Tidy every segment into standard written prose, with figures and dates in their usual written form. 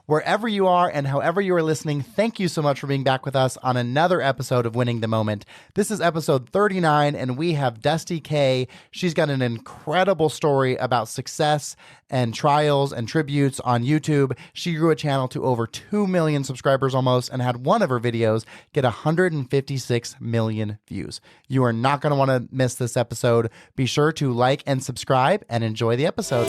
Wherever you are and however you are listening, thank you so much for being back with us on another episode of Winning the Moment. This is episode 39, and we have Dusti Kae. She's got an incredible story about success and trials and tributes on YouTube. She grew a channel to over 2 million subscribers almost and had one of her videos get 156 million views. You are not going to want to miss this episode. Be sure to like and subscribe and enjoy the episode.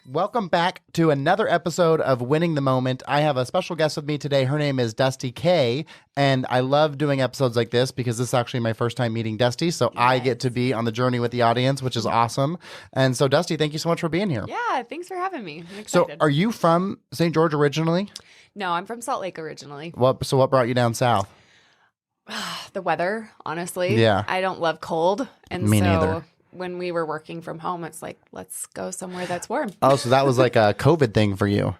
Welcome back to another episode of Winning the Moment. I have a special guest with me today. Her name is Dusti Kae, and I love doing episodes like this because this is actually my first time meeting Dusti, so I get to be on the journey with the audience, which is awesome. And so, Dusti, thank you so much for being here. Yeah, thanks for having me. I'm So, excited. are you from St. George originally? No, I'm from Salt Lake originally. What brought you down south? The weather, honestly. Yeah. I don't love cold. And Me so neither. when we were working from home, it's like, let's go somewhere that's warm. Oh, so that was like a COVID thing for you.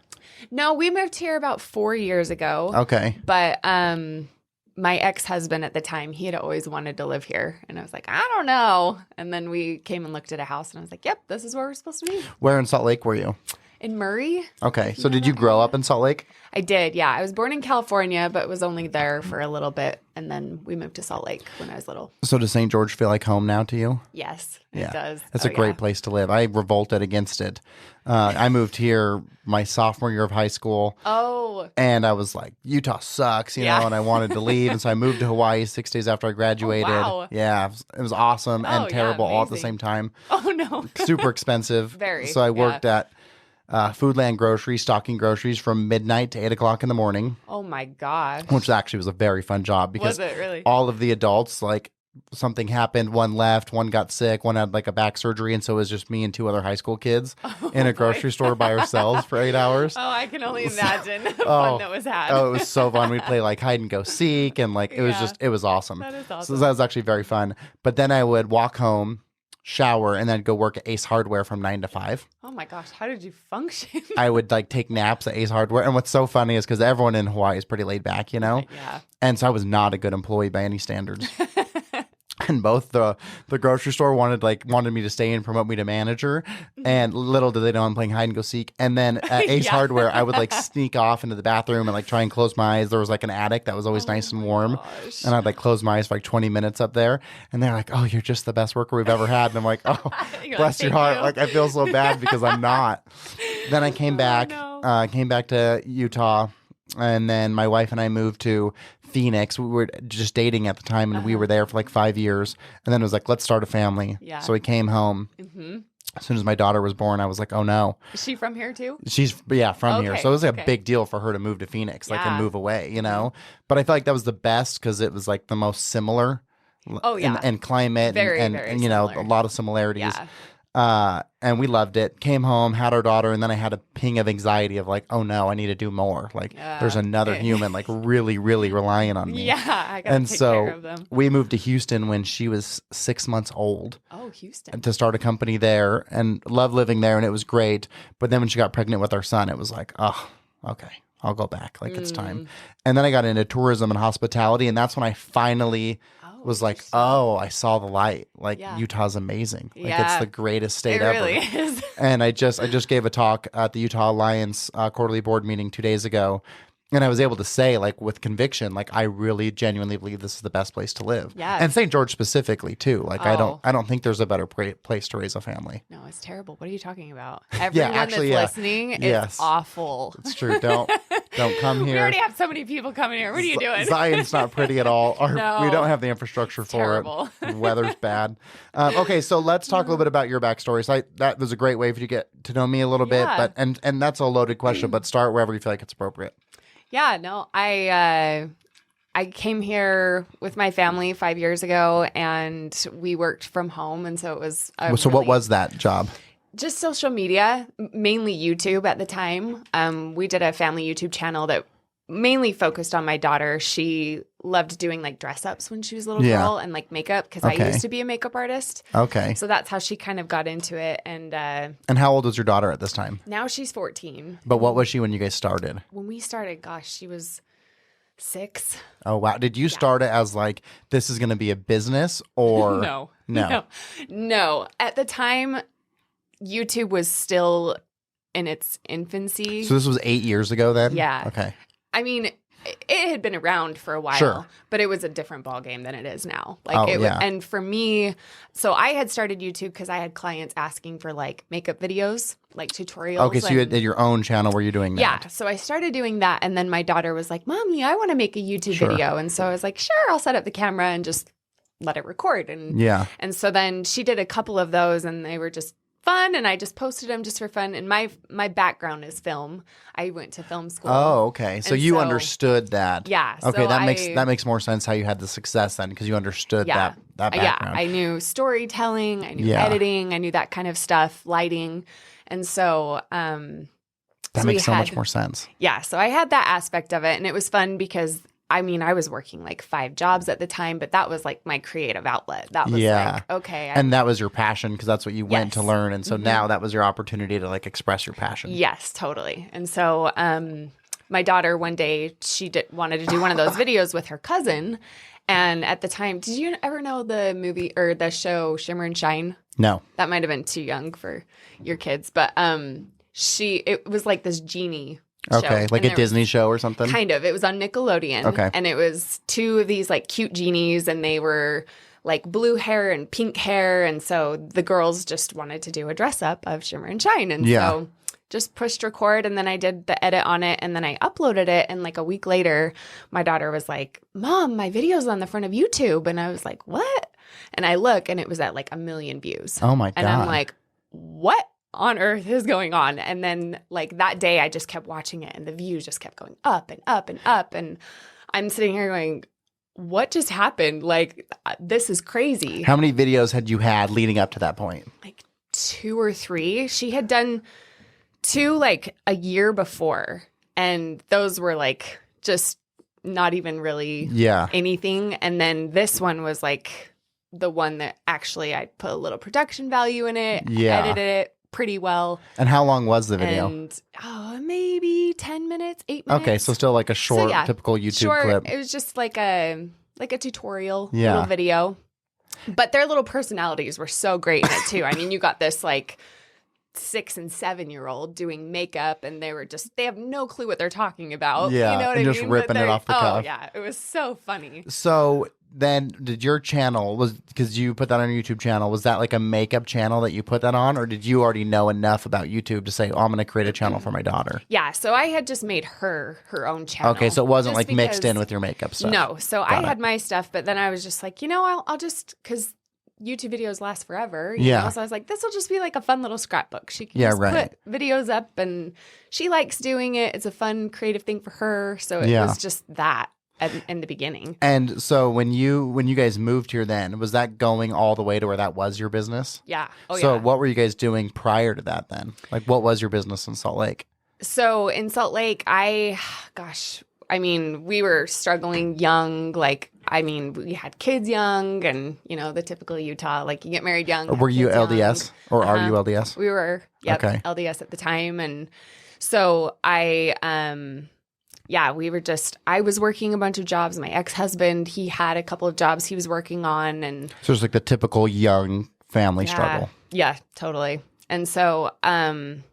No, we moved here about 4 years ago. Okay. But my ex-husband at the time, he had always wanted to live here. And I was like, I don't know. And then we came and looked at a house and I was like, yep, this is where we're supposed to be. Where in Salt Lake were you? In Murray. Okay. So did you grow up in Salt Lake? I did, yeah. I was born in California, but was only there for a little bit. And then we moved to Salt Lake when I was little. So does St. George feel like home now to you? Yes, Yeah. it does. It's a great place to live. I revolted against it. I moved here my sophomore year of high school. Oh. And I was like, Utah sucks, you know, and I wanted to leave. And so I moved to Hawaii 6 days after I graduated. Oh, wow. Yeah, it was awesome and Oh, yeah, terrible all at the amazing. same time. Oh, no. Super expensive. Very, So I worked at Foodland Groceries, stocking groceries from midnight to 8 o'clock in the morning, Oh, my gosh. which actually was a very fun job because Was it really? all of the adults, like, something happened, one left, one got sick, one had like a back surgery, and so it was just me and two other high school kids in a grocery store by ourselves for 8 hours. Oh, I can only imagine the Oh, fun that was had. Oh, it was so fun. We'd play like hide and go seek, and like it was Yeah. just, it was awesome. That is So awesome. that was actually very fun. But then I would walk home, shower, and then go work at Ace Hardware from 9 to 5. Oh, my gosh. How did you function? I would like take naps at Ace Hardware. And what's so funny is because everyone in Hawaii is pretty laid back, you know? Yeah. And so I was not a good employee by any standards. And both the grocery store wanted me to stay and promote me to manager, and little did they know I'm playing hide and go seek. And then at Ace Yeah. Hardware, I would like sneak off into the bathroom and like try and close my eyes. There was like an attic that was always nice and warm, Gosh. and I'd like close my eyes for like 20 minutes up there. And they're like, "Oh, you're just the best worker we've ever had." And I'm like, "Oh, You're bless like, your heart." "Thank you." Like I feel so bad because I'm not. Then I came back, no. came back to Utah, and then my wife and I moved to Phoenix. We were just dating at the time, and we were there for like 5 years. And then it was like, let's start a family. Yeah. So we came home. Mm-hmm. As soon as my daughter was born, I was like, oh no. Is she from here, too? She's from here. Okay, So it was like a okay. big deal for her to move to Phoenix, like and Yeah. move away, you know? But I feel like that was the best because it was like the most similar. Oh, yeah. And climate Very, and very you know, similar. a lot of similarities. Yeah. And we loved it. Came home, had our daughter, and then I had a ping of anxiety of like, oh no, I need to do more. Like Yeah. there's another human like really, really relying on me. Yeah, I gotta And take so care of them. we moved to Houston when she was 6 months old Oh, Houston. to start a company there, and loved living there, and it was great. But then when she got pregnant with our son, it was like, oh, okay, I'll go back. Like it's time. And then I got into tourism and hospitality, and that's when I finally was like, oh, I saw the light. Like Yeah. Utah's amazing. Like it's Yeah. the greatest state It ever. really is. And I just gave a talk at the Utah Alliance quarterly board meeting 2 days ago. And I was able to say, like, with conviction, like, I really genuinely believe this is the best place to live. Yes. And St. George specifically, too. Like, I Oh. don't think there's a better place to raise a family. No, it's terrible. What are you talking about? Everyone actually, that's listening, Yes. it's awful. It's true. Don't come We here. already have so many people coming here. What are you doing? Zion's not pretty at all. Or No. we don't have the infrastructure for terrible. it. The weather's bad. Okay, so let's talk a little bit about your backstory. So that was a great way for you to get to know me a little bit. Yeah. But and that's a loaded question, but start wherever you feel like it's appropriate. Yeah, no, I came here with my family 5 years ago, and we worked from home, and so it was. So what was that job? Just social media, mainly YouTube at the time. We did a family YouTube channel that mainly focused on my daughter. She loved doing like dress ups when she was a little Yeah. girl and like makeup because I Okay. used to be a makeup artist. Okay. So that's how she kind of got into it. And And how old was your daughter at this time? now she's 14. But what was she when you guys started? When we started, gosh, she was 6. Oh, wow. Did you start it as like, this is going to be a business or? No. At the time, YouTube was still in its infancy. So this was 8 years ago then? Yeah. Okay. I mean, it had been around for a while, Sure. but it was a different ballgame than it is now. And for me, so I had started YouTube because I had clients asking for like makeup videos, like tutorials. Okay, so you had your own channel where you're doing that. Yeah, so I started doing that, and then my daughter was like, "Mommy, I want to make a YouTube video," and so I was like, "Sure, I'll set up the camera and just let it record." And so then she did a couple of those, and they were just fun, and I just posted them just for fun. And my background is film. I went to film school. Oh, okay. So you understood that. Yeah. Okay, that makes more sense how you had the success then, because you understood that background. Yeah, I knew storytelling, I knew editing, I knew that kind of stuff, lighting, and so that makes so much more sense. Yeah, so I had that aspect of it, and it was fun because I mean, I was working like 5 jobs at the time, but that was like my creative outlet. That was like, okay. And that was your passion because that's what you went to learn. And so now that was your opportunity to like express your passion. Yes, totally. And so my daughter one day, wanted to do one of those videos with her cousin. And at the time, did you ever know the movie or the show Shimmer and Shine? No. That might have been too young for your kids. But it was like this genie Okay, show. like a Disney show or something? Kind of. It was on Nickelodeon. Okay. And it was 2 of these like cute genies, and they were like blue hair and pink hair. And so the girls just wanted to do a dress up of Shimmer and Shine. And so just pushed record, and then I did the edit on it, and then I uploaded it. And like a week later, my daughter was like, "Mom, my video's on the front of YouTube." And I was like, "What?" And I look, and it was at like 1 million views. Oh my God. And I'm like, "What on earth is going on?" And then like that day I just kept watching it, and the views just kept going up and up and up, and I'm sitting here going, what just happened? Like, this is crazy. How many videos had you had leading up to that point? Like 2 or 3. She had done 2 like a year before, and those were like just not even really anything. And then this one was like the one that actually I put a little production value in it, edited it pretty well. And how long was the video? And maybe 10 minutes, 8 minutes. Okay, so still like a short, typical YouTube clip. It was just like a tutorial little video. But their little personalities were so great in it too. I mean, you got this like 6 and 7-year-old doing makeup, and they have no clue what they're talking about. Yeah, you know what I mean? just ripping it off the cuff. Oh yeah, it was so funny. So then did your channel, because you put that on your YouTube channel, was that like a makeup channel that you put that on, or did you already know enough about YouTube to say, oh, I'm going to create a channel for my daughter? Yeah, so I had just made her own channel. Okay, so it wasn't like mixed in with your makeup stuff. No, so I had my stuff, but then I was just like, I'll just, because YouTube videos last forever. You know? So I was like, this will just be like a fun little scrapbook. She can just put videos up, and she likes doing it. It's a fun, creative thing for her. So it was just that in the beginning. And so when you guys moved here then, was that going all the way to where that was your business? Yeah. So what were you guys doing prior to that then? Like, what was your business in Salt Lake? So in Salt Lake, we were struggling young. We had kids young, and the typical Utah, like you get married young. Were you LDS or are you LDS? We were, LDS at the time. And so I was working a bunch of jobs. My ex-husband, he had a couple of jobs he was working on. And so it's like the typical young family struggle. Yeah, totally. And so I'd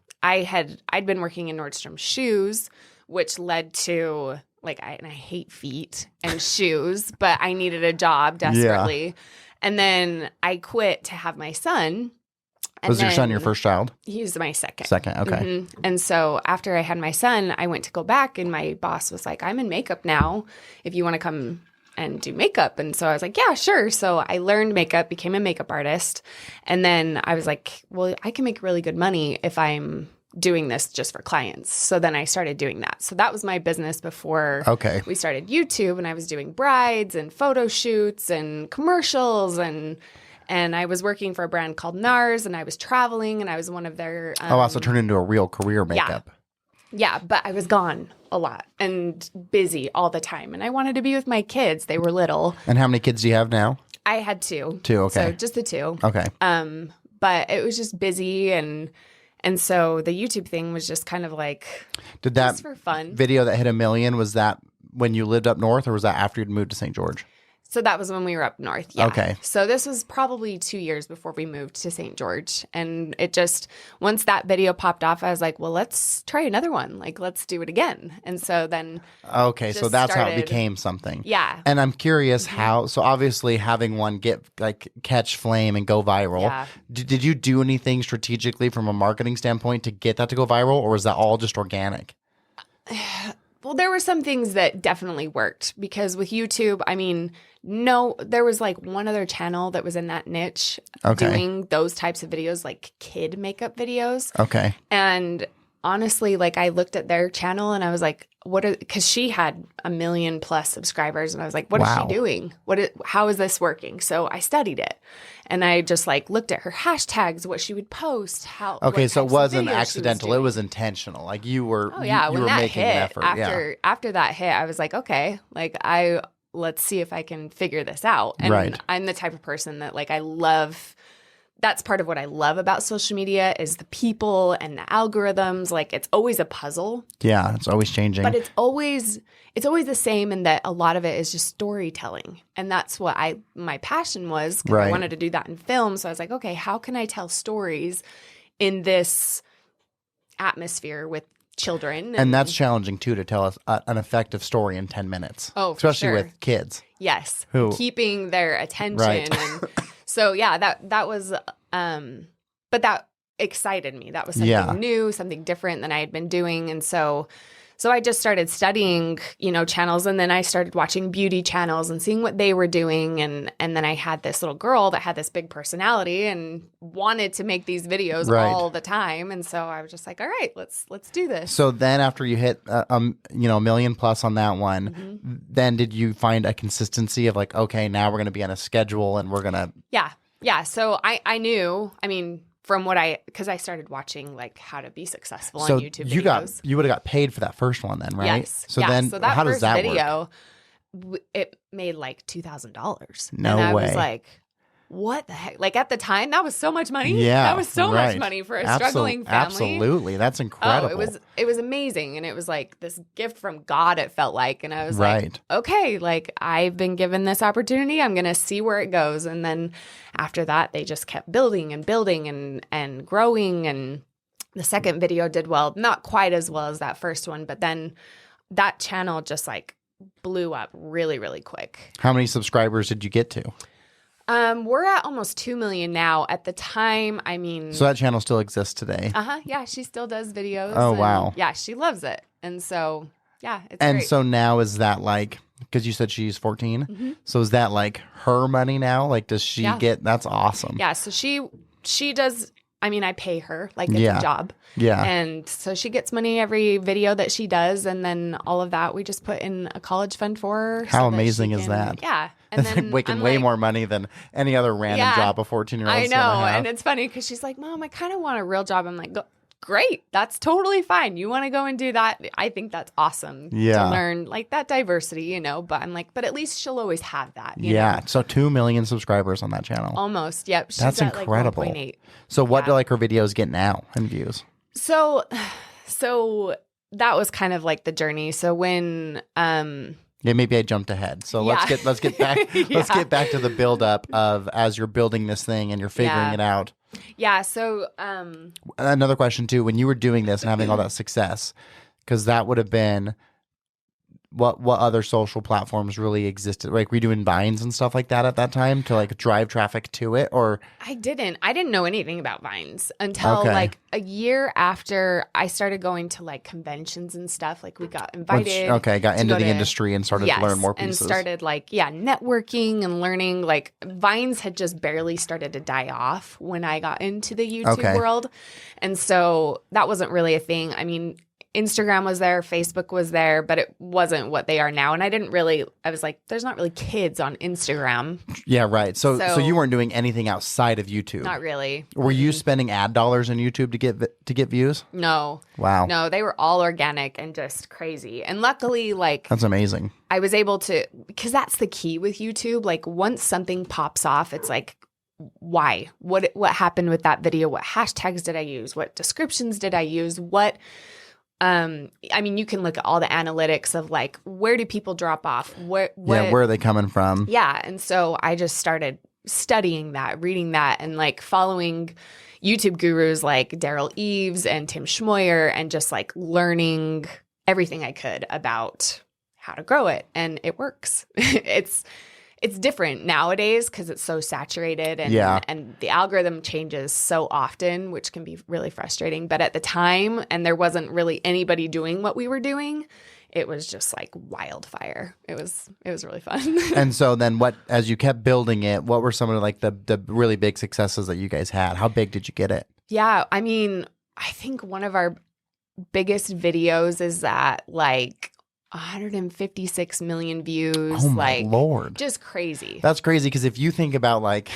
been working in Nordstrom shoes, which led to I hate feet and shoes, but I needed a job desperately. Yeah. And then I quit to have my son. Was your son your first child? He was my second. Second, okay. Mm-hmm. And so after I had my son, I went to go back, and my boss was like, I'm in makeup now, if you want to come and do makeup. And so I was like, yeah, sure. So I learned makeup, became a makeup artist. And then I was like, well, I can make really good money if I'm doing this just for clients. So then I started doing that. So that was my business before we started YouTube, and I was doing brides and photo shoots and commercials, and I was working for a brand called NARS, and I was traveling, and I was one of their so turned into a real career makeup. Yeah, but I was gone a lot and busy all the time, and I wanted to be with my kids. They were little. And how many kids do you have now? I had 2. 2, okay. So just the 2. Okay. But it was just busy, and so the YouTube thing was just kind of like, did that just for fun. Video that hit 1 million, was that when you lived up north, or was that after you'd moved to St. George? So that was when we were up north. Yeah. Okay. So this was probably 2 years before we moved to St. George. And it just, once that video popped off, I was like, well, let's try another one. Like, let's do it again. And so then. Okay. So that's how it became something. Yeah. And I'm curious how, so obviously having one get like catch flame and go viral. Yeah. Did you do anything strategically from a marketing standpoint to get that to go viral, or was that all just organic? Well, there were some things that definitely worked because with YouTube, I mean, no, there was like one other channel that was in that niche doing those types of videos, like kid makeup videos. Okay. And honestly, like I looked at their channel and I was like, because she had 1 million+ subscribers. And I was like, what is she doing? How is this working? So I studied it. And I just like looked at her hashtags, what she would post, how. Okay, so it wasn't accidental; it was intentional. Like you were, you were making an effort. After that hit, I was like, okay, like let's see if I can figure this out. And I'm the type of person that like I love. That's part of what I love about social media is the people and the algorithms. Like it's always a puzzle. Yeah, it's always changing. But it's always the same in that a lot of it is just storytelling. And that's what my passion was because I wanted to do that in film. So I was like, okay, how can I tell stories in this atmosphere with children? And that's challenging too, to tell us an effective story in 10 minutes. Oh, especially with kids. Yes. Who keeping their attention. And so yeah, that was but that excited me. That was something new, something different than I had been doing. And so I just started studying, channels, and then I started watching beauty channels and seeing what they were doing. And then I had this little girl that had this big personality and wanted to make these videos all the time. And so I was just like, all right, let's do this. So then after you hit, 1 million+ on that one, then did you find a consistency of like, okay, now we're going to be on a schedule and we're going to. Yeah. So I knew, from because I started watching like how to be successful on YouTube videos. You would have got paid for that first one then, right? Yes. So then that how does that video, work? It made like $2,000. No and I way. was like, what the heck? Like at the time, that was so much money. Yeah. That was so much money for a struggling family. Absolutely. That's incredible. Oh, it was amazing. And it was like this gift from God, it felt like. And I was like, okay, like I've been given this opportunity. I'm going to see where it goes. And then after that, they just kept building and building and growing. And the second video did well, not quite as well as that first one. But then that channel just like blew up really, really quick. How many subscribers did you get to? We're at almost 2 million now. At the time, So that channel still exists today? Yeah, she still does videos. Oh, wow. Yeah, she loves it. And so, yeah, it's And great. so now is that like, because you said she's 14, Mm-hmm. so is that like her money now? Like, does she get, that's awesome. Yeah, so she does, I pay her, like it's a job. Yeah. And so she gets money every video that she does. And then all of that, we just put in a college fund for her. How amazing is that? Yeah. And It's then like making way more money than any other random job a 14-year-old. I know. And it's funny because she's like, Mom, I kind of want a real job. I'm like, great. That's totally fine. You want to go and do that? I think that's awesome to learn like that diversity, But I'm like, but at least she'll always have that. You know? So 2 million subscribers on that channel. Almost. Yep. She's that's at incredible. Like 1.8. So what do like her videos get now in views? So that was kind of like the journey. So when Yeah, maybe I jumped ahead. So let's get back let's get back to the build up of as you're building this thing and you're figuring it out. Yeah, so another question too, when you were doing this and having all that success, because that would have been what other social platforms really existed? Like, were you doing Vines and stuff like that at that time to like drive traffic to it? Or I didn't know anything about Vines until like a year after I started going to like conventions and stuff. Like we got invited. Got into the industry and started to learn more pieces. And started like, networking and learning. Like Vines had just barely started to die off when I got into the YouTube world. And so that wasn't really a thing. Instagram was there, Facebook was there, but it wasn't what they are now. And I was like, there's not really kids on Instagram. Yeah, right. So you weren't doing anything outside of YouTube? Not really. Were you spending ad dollars on YouTube to get views? No. Wow. No, they were all organic and just crazy. And luckily, like... That's amazing. I was able to... Because that's the key with YouTube. Like, once something pops off, it's like, why? What happened with that video? What hashtags did I use? What descriptions did I use? I mean, you can look at all the analytics of like, where do people drop off? Where Where are they coming from? Yeah. And so I just started studying that, reading that, and like following YouTube gurus like Daryl Eves and Tim Schmoyer, and just like learning everything I could about how to grow it. And it works. It's different nowadays because it's so saturated, and the algorithm changes so often, which can be really frustrating. But at the time, and there wasn't really anybody doing what we were doing, it was just like wildfire. It was really fun. And so then as you kept building it, what were some of like the really big successes that you guys had? How big did you get it? Yeah, I mean, I think one of our biggest videos is that like 156 million views. Oh my Lord. Just crazy. That's crazy, because if you think about like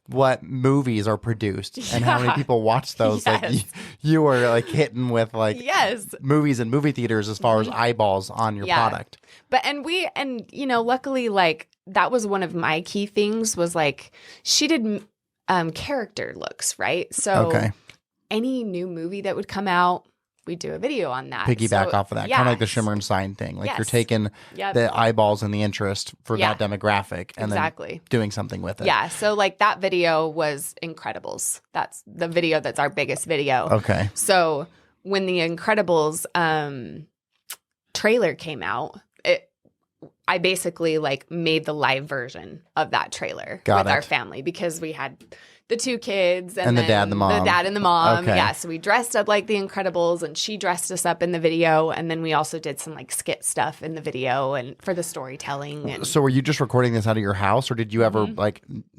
what movies are produced and how many people watch those, like you were like hitting with like movies in movie theaters as far as eyeballs on your product. But and you know, luckily, like that was one of my key things, was like she did character looks, right? So any new movie that would come out, we do a video on that. Piggyback off of that. Kind of like the Shimmer and Shine thing. Like you're taking the eyeballs and the interest for that demographic and then doing something with it. Yeah. So like that video was Incredibles. That's the video that's our biggest video. Okay. So when the Incredibles trailer came out, I basically like made the live version of that trailer with our family, because we had the two kids and the dad and the mom. The dad and the mom. Okay. Yeah. So we dressed up like the Incredibles, and she dressed us up in the video. And then we also did some like skit stuff in the video and for the storytelling. And so were you just recording this out of your house, or did you ever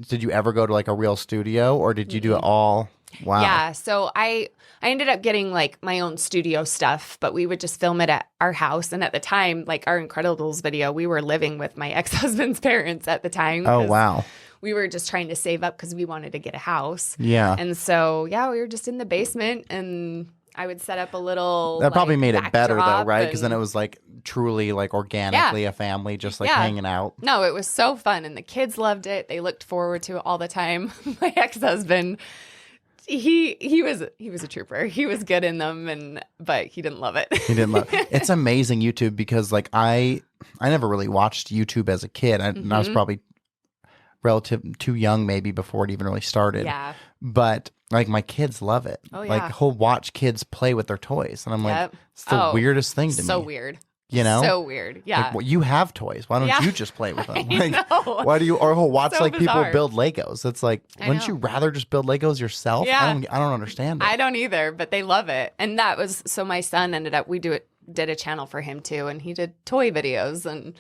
did you ever go to like a real studio, or did you do it all? Wow. Yeah. So I ended up getting like my own studio stuff, but we would just film it at our house. And at the time, like our Incredibles video, we were living with my ex-husband's parents at the time. Oh, wow. We were just trying to save up because we wanted to get a house. Yeah. And so, we were just in the basement, and I would set up a little That probably made it better though, right? Because and then it was like truly like organically a family just like hanging out. No, it was so fun, and the kids loved it. They looked forward to it all the time. My ex-husband, he was a trooper. He was good in them, but he didn't love it. He didn't love it. It's amazing, YouTube, because like I never really watched YouTube as a kid. And I was probably too young maybe before it even really started. Yeah. But like my kids love it. Oh, yeah. Like he'll watch kids play with their toys. And I'm like, it's the weirdest thing to me. So weird. You know? So weird. Yeah. Like, well, you have toys. Why don't you just play with them? I know. Why do you, or he'll watch So like people bizarre. build Legos. It's like, wouldn't you rather just build Legos yourself? Yeah. I don't understand it. I don't either, but they love it. And that was, so my son ended up, did a channel for him too. And he did toy videos, and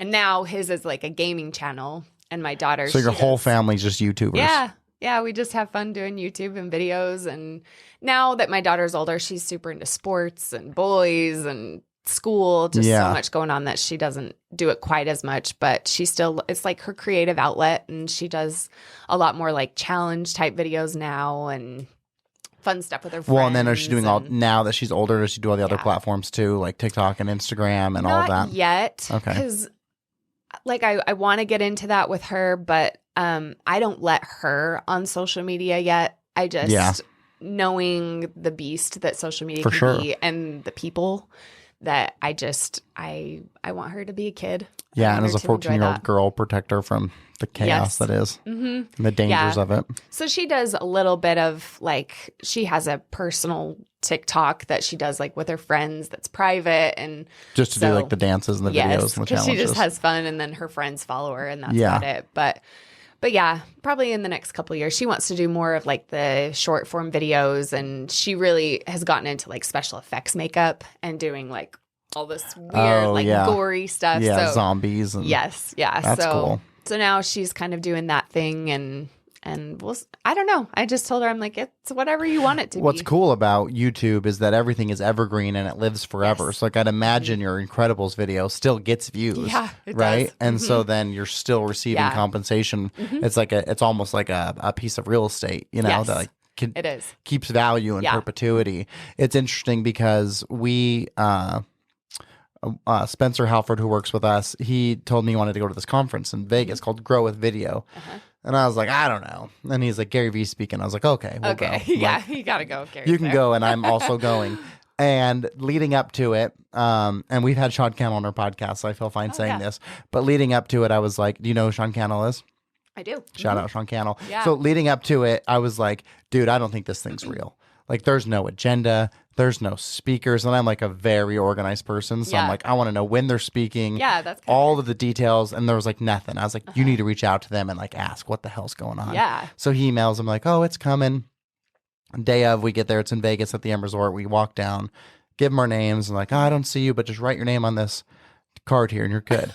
now his is like a gaming channel. And my daughter. So your whole family's just YouTubers. Yeah. Yeah. We just have fun doing YouTube and videos. And now that my daughter's older, she's super into sports and boys and school, just so much going on that she doesn't do it quite as much, but she still, it's like her creative outlet, and she does a lot more like challenge type videos now and fun stuff with her friends. Well, and then is she doing now that she's older, does she do all the other platforms too, like TikTok and Instagram and all that? Not yet. Okay. Because like I want to get into that with her, but I don't let her on social media yet. I just, knowing the beast that social media can be, and the people that I want her to be a kid. Yeah, and as a 14-year-old girl, protect her from the chaos that is, and the dangers of it. So she does a little bit of like, she has a personal TikTok that she does like with her friends that's private, and just to do like the dances and the videos and the challenges. She just has fun, and then her friends follow her, and that's about it. But yeah, probably in the next couple of years, she wants to do more of like the short form videos, and she really has gotten into like special effects makeup and doing like all this weird gory stuff. Yeah, so, zombies. And that's cool. So now she's kind of doing that thing, and I don't know. I just told her, I'm like, it's whatever you want it to be. What's cool about YouTube is that everything is evergreen and it lives forever. Yes. So like I'd imagine your Incredibles video still gets views. Yeah, it right? does. And so then you're still receiving compensation. It's like it's almost like a piece of real estate, you know, that like it is. Keeps value in perpetuity. It's interesting because we Spencer Halford, who works with us, he told me he wanted to go to this conference in Vegas called Grow with Video. And I was like, I don't know. And he's like, Gary V's speaking. I was like, okay, we'll go. Yeah, you got to go, Gary. You can go, and I'm also going. And leading up to it, and we've had Sean Cannell on our podcast, so I feel fine saying this. But leading up to it, I was like, do you know who Sean Cannell is? I do. Shout out Sean Cannell. Yeah. So leading up to it, I was like, dude, I don't think this thing's real. Like, there's no agenda. There's no speakers. And I'm like a very organized person. So I'm like, I want to know when they're speaking. Yeah, that's all of the details. And there was like nothing. I was like, you need to reach out to them and like ask what the hell's going on. Yeah. So he emails him like, oh, it's coming. Day of, we get there. It's in Vegas at the M Resort. We walk down, give them our names, and like, oh, I don't see you, but just write your name on this card here and you're good.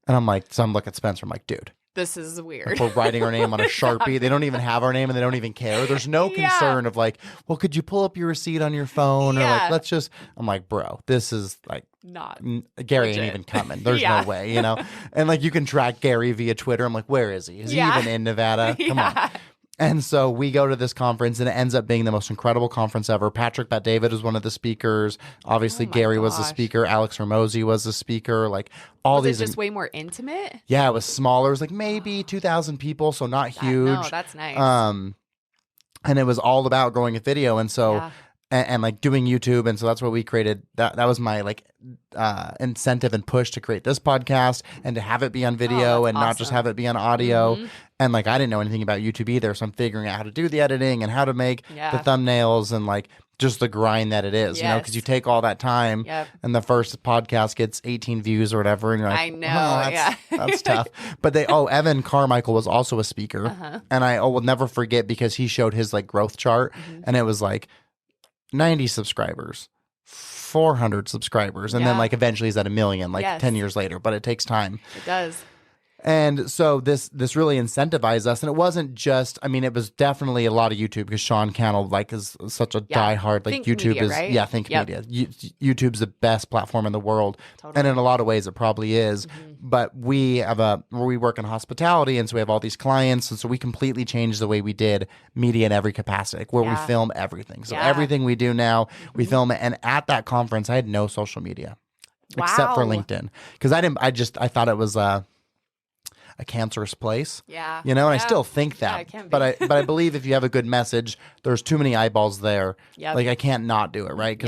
And I'm like, so I'm looking at Spencer. I'm like, dude, this is weird. like, we're writing our name on a Sharpie. They don't even have our name and they don't even care. There's no concern of like, well, could you pull up your receipt on your phone? Or like, let's just, I'm like, bro, this is like, not Gary legit. ain't even coming. There's no way, you know? And like, you can track Gary via Twitter. I'm like, where is he? Is he even in Nevada? Come on. And so we go to this conference and it ends up being the most incredible conference ever. Patrick Bet-David was one of the speakers. Obviously, Gary was the speaker. Alex Hormozi was the speaker. Like all was these. It just way more intimate? Yeah, it was smaller. It was like maybe 2,000 people, so not huge. No, that's nice. And it was all about growing a video. And so and like doing YouTube. And so that's what we created. That was my like incentive and push to create this podcast and to have it be on video and not just have it be on audio. And like I didn't know anything about YouTube either. So I'm figuring out how to do the editing and how to make the thumbnails and like just the grind that it is, you know, because you take all that time and the first podcast gets 18 views or whatever. And you're like, I know. That's tough. But Evan Carmichael was also a speaker. And I will never forget because he showed his like growth chart and it was like 90 subscribers, 400 subscribers. And then like eventually he's at 1 million, like 10 years later, but it takes time. It does. And so this really incentivized us. And it wasn't just, I mean, it was definitely a lot of YouTube because Sean Cannell like is such a diehard, like Think YouTube media, is, right? Think media. YouTube's the best platform in the world. Totally. And in a lot of ways it probably is. But we work in hospitality. And so we have all these clients. And so we completely changed the way we did media in every capacity, where we film everything. So everything we do now, we film it. And at that conference, I had no social media except for LinkedIn. Because I thought it was, a cancerous place. Yeah. You know, and I still think that. It can be. But I believe if you have a good message, there's too many eyeballs there. Yep. Like I can't not do it, right?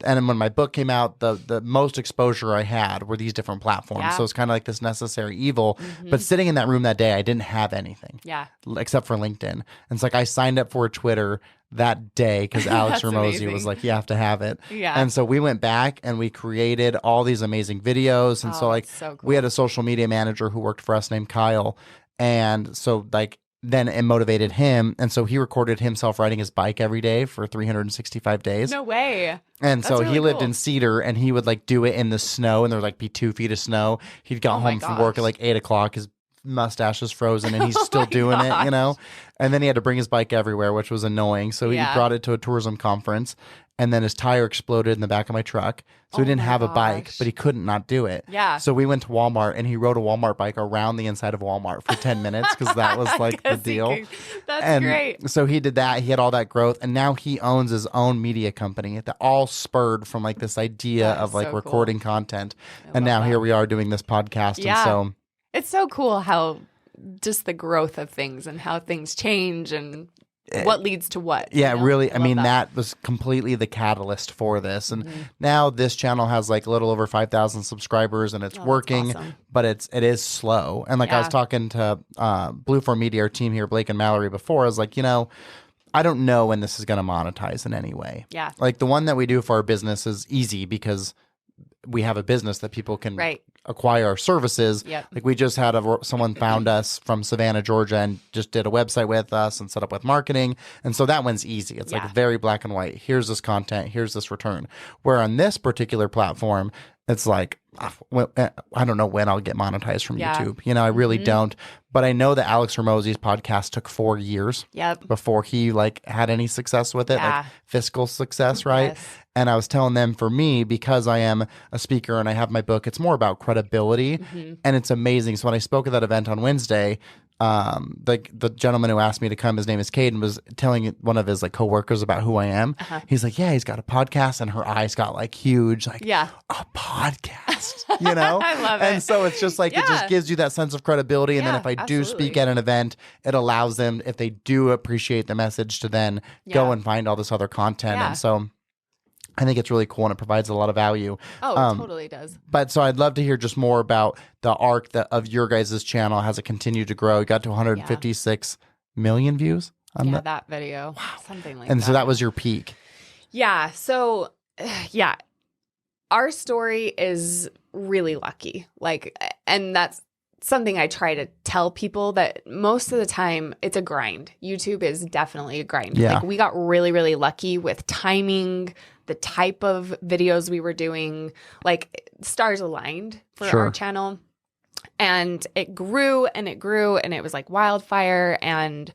And when my book came out, the most exposure I had were these different platforms. Yeah. So it's kind of like this necessary evil. But sitting in that room that day, I didn't have anything. Yeah. Except for LinkedIn. And it's like I signed up for Twitter that day because Alex Hormozi was like, you have to have it. Yeah. And so we went back and we created all these amazing videos. And so like we had a social media manager who worked for us named Kyle. And so like then it motivated him. And so he recorded himself riding his bike every day for 365 days. No way. And so he lived in Cedar and he would like do it in the snow and there would like be 2 feet of snow. He'd got home from work at like 8 o'clock. His mustache is frozen and he's still doing it, you know? And then he had to bring his bike everywhere, which was annoying. So he brought it to a tourism conference and then his tire exploded in the back of my truck. So he didn't have a bike, but he couldn't not do it. Yeah. So we went to Walmart and he rode a Walmart bike around the inside of Walmart for 10 minutes because that was like the deal. That's great. So he did that. He had all that growth and now he owns his own media company that all spurred from like this idea of like recording content. And now here we are doing this podcast. And so it's so cool how just the growth of things and how things change and what leads to what. Yeah, really. I mean, that was completely the catalyst for this. And now this channel has like a little over 5,000 subscribers and it's working, but it is slow. And like I was talking to Blueform Media, our team here, Blake and Mallory before, I was like, you know, I don't know when this is going to monetize in any way. Yeah. Like the one that we do for our business is easy because we have a business that people can acquire our services. Yep. Like we just had someone found us from Savannah, Georgia, and just did a website with us and set up with marketing. And so that one's easy. It's like very black and white. Here's this content. Here's this return. Where on this particular platform, it's like, I don't know when I'll get monetized from YouTube. You know, I really don't. But I know that Alex Hormozi's podcast took 4 years before he like had any success with it, like fiscal success, right? Yes. And I was telling them for me, because I am a speaker and I have my book, it's more about credibility and it's amazing. So when I spoke at that event on Wednesday, the gentleman who asked me to come, his name is Caden, was telling one of his like coworkers about who I am. He's like, yeah, he's got a podcast, and her eyes got like huge, like a podcast, you know? I love it. And so it's just like, it just gives you that sense of credibility. And then if I do speak at an event, it allows them, if they do appreciate the message, to then go and find all this other content. And so I think it's really cool and it provides a lot of value. Oh, it totally does. But so I'd love to hear just more about the arc of your guys' channel. Has it continued to grow? You got to 156 million views on that video. Wow. Something like that. And so that was your peak. Yeah. So, yeah, our story is really lucky. Like, and that's something I try to tell people, that most of the time it's a grind. YouTube is definitely a grind. Yeah. Like, we got really, really lucky with timing, the type of videos we were doing. Like, stars aligned for our channel. And it grew and it grew and it was like wildfire. And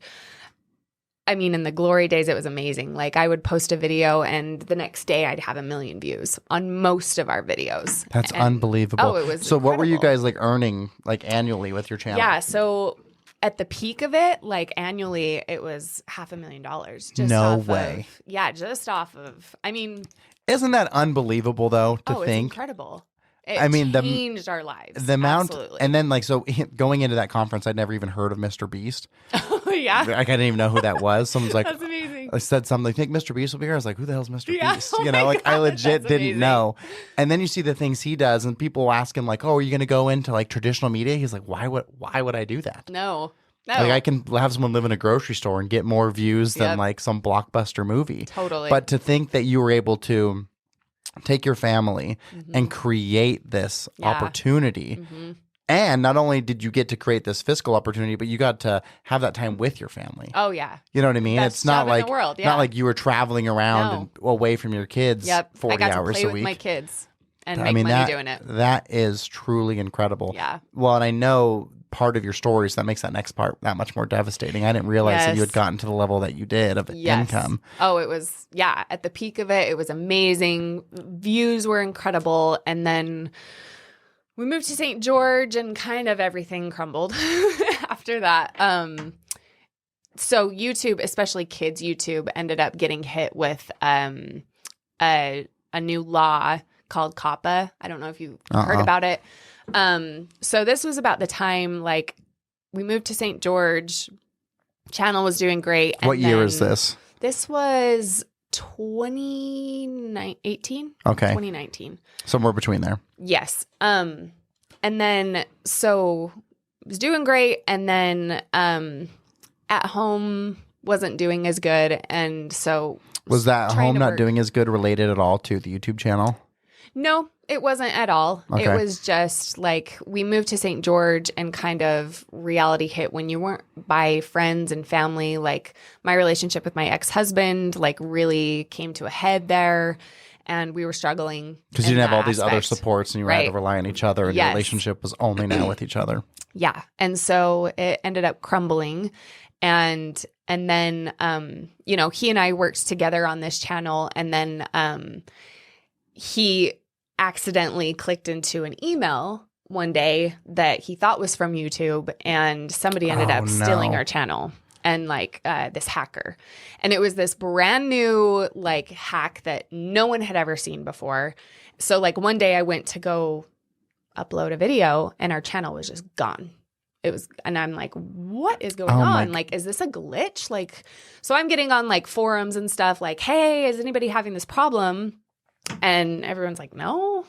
I mean, in the glory days, it was amazing. Like, I would post a video and the next day I'd have 1 million views on most of our videos. That's unbelievable. Oh, it was So incredible. what were you guys like earning like annually with your channel? Yeah. So at the peak of it, like annually, it was $500,000. Just No off way. Just off of, I mean. Isn't that unbelievable though to think? It's incredible. It changed our lives. The amount, Absolutely. and then like, so going into that conference, I'd never even heard of Mr. Beast. Oh, yeah. Like, I didn't even know who that was. Someone's like, That's amazing. I said something, I think Mr. Beast will be here. I was like, who the hell's Mr. Yeah. Beast? Oh You know, my like I God, legit that's didn't amazing. know. And then you see the things he does and people will ask him like, oh, are you going to go into like traditional media? He's like, why would I do that? No. Like I can have someone live in a grocery store and get more views than like some blockbuster movie. Totally. But to think that you were able to take your family and create this opportunity. And not only did you get to create this fiscal opportunity, but you got to have that time with your family. Oh, yeah. You know what I mean? Best It's not job in like the world, not like you were traveling around No. and away from your kids 40 I got hours to play a with week. my kids and I make mean, money doing it. That is truly incredible. Yeah. Well, and I know part of your stories that makes that next part that much more devastating. I didn't realize that you had gotten to the level that you did of income. Oh, it was, at the peak of it, it was amazing. Views were incredible. And then we moved to St. George and kind of everything crumbled after that. So YouTube, especially kids YouTube, ended up getting hit with a new law called COPPA. I don't know if you've heard about it. So this was about the time, like, we moved to St. George. Channel was doing great. What year is this? This was 2018. Okay. 2019. Somewhere between there. Yes. And then, so it was doing great. And then at home wasn't doing as good. And so. Was that home not doing as good related at all to the YouTube channel? No, it wasn't at all. Okay. It was just like we moved to St. George and kind of reality hit when you weren't by friends and family. Like my relationship with my ex-husband like really came to a head there and we were struggling. Because you didn't have all these other aspect. supports and you had to rely on each other and your relationship was only now with each other. Yeah. And so it ended up crumbling. And then, he and I worked together on this channel and then he accidentally clicked into an email one day that he thought was from YouTube and somebody ended up stealing our channel and like this hacker. And it was this brand new like hack that no one had ever seen before. So like one day I went to go upload a video and our channel was just gone. It was, and I'm like, what is going on? Like, is this a glitch? Like, so I'm getting on like forums and stuff like, hey, is anybody having this problem? And everyone's like, no,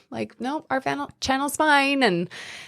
our channel's fine.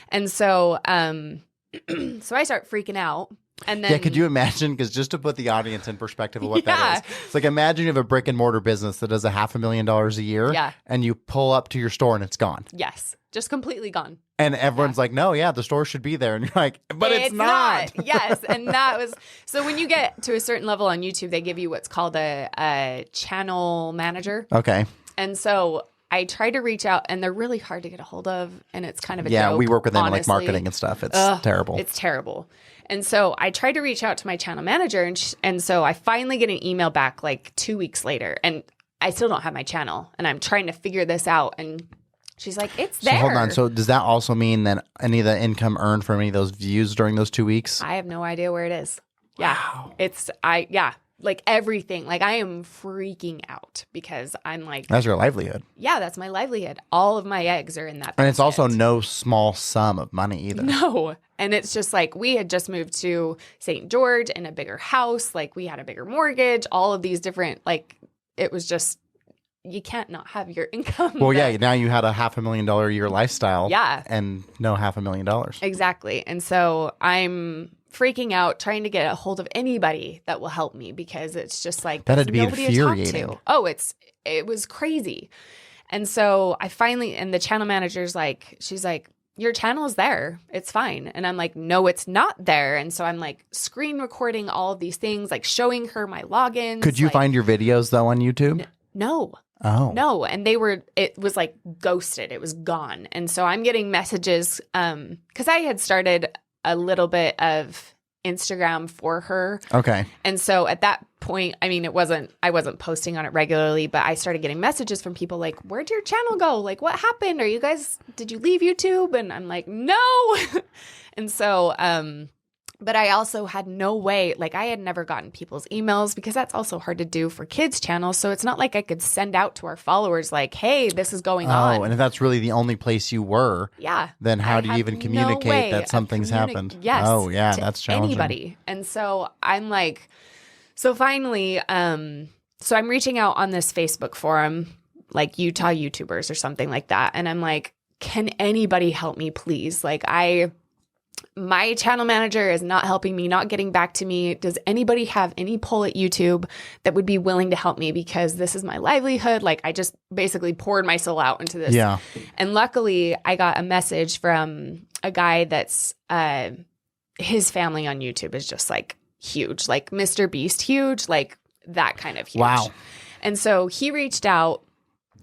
And so, so I start freaking out. And then, could you imagine? Because just to put the audience in perspective of what that is, it's like imagine you have a brick and mortar business that does $500,000 a year, and you pull up to your store and it's gone. Yes, just completely gone. And everyone's like, no, the store should be there, and you're like, but it's not. Yes, and that was so. When you get to a certain level on YouTube, they give you what's called a channel manager. Okay. And so I try to reach out, and they're really hard to get a hold of, and it's kind of a joke, we work with them in like honestly. marketing and stuff. It's terrible. It's terrible. And so I tried to reach out to my channel manager, and so I finally get an email back like 2 weeks later, and I still don't have my channel, and I'm trying to figure this out, and she's like, it's there. So hold on. So does that also mean that any of the income earned from any of those views during those 2 weeks? I have no idea where it is. Yeah. Wow. Like everything. Like I am freaking out because I'm like, that's your livelihood. Yeah, that's my livelihood. All of my eggs are in that basket. And it's also no small sum of money either. No. And it's just like we had just moved to St. George in a bigger house. Like we had a bigger mortgage, all of these different, like it was just you can't not have your income. Well, yeah, now you had a $500,000 a year lifestyle. Yeah. And no $500,000. Exactly. And so I'm freaking out, trying to get a hold of anybody that will help me, because it's just like, That had to be nobody infuriating. to talk to. Oh, it was crazy. And so I finally, and the channel manager's like, she's like, your channel is there. It's fine. And I'm like, no, it's not there. And so I'm like screen recording all of these things, like showing her my logins. Could you like, find your videos though on YouTube? No. Oh. No. And it was like ghosted. It was gone. And so I'm getting messages, because I had started a little bit of Instagram for her. Okay. And so at that point, I mean, I wasn't posting on it regularly, but I started getting messages from people like, where'd your channel go? Like, what happened? Did you leave YouTube? And I'm like, no. And so, but I also had no way, like I had never gotten people's emails, because that's also hard to do for kids' channels. So it's not like I could send out to our followers like, hey, this is going on. Oh, and if that's really the only place you were, yeah, then how I do you have even no communicate way that of something's happened? Yes. Oh, yeah, to that's challenging. anybody. And so I'm like, so finally, so I'm reaching out on this Facebook forum, like Utah YouTubers or something like that. And I'm like, can anybody help me, please? Like my channel manager is not helping me, not getting back to me. Does anybody have any pull at YouTube that would be willing to help me? Because this is my livelihood. Like I just basically poured my soul out into this. Yeah. And luckily I got a message from a guy that's, his family on YouTube is just like huge, like Mr. Beast huge, like that kind of huge. Wow. And so he reached out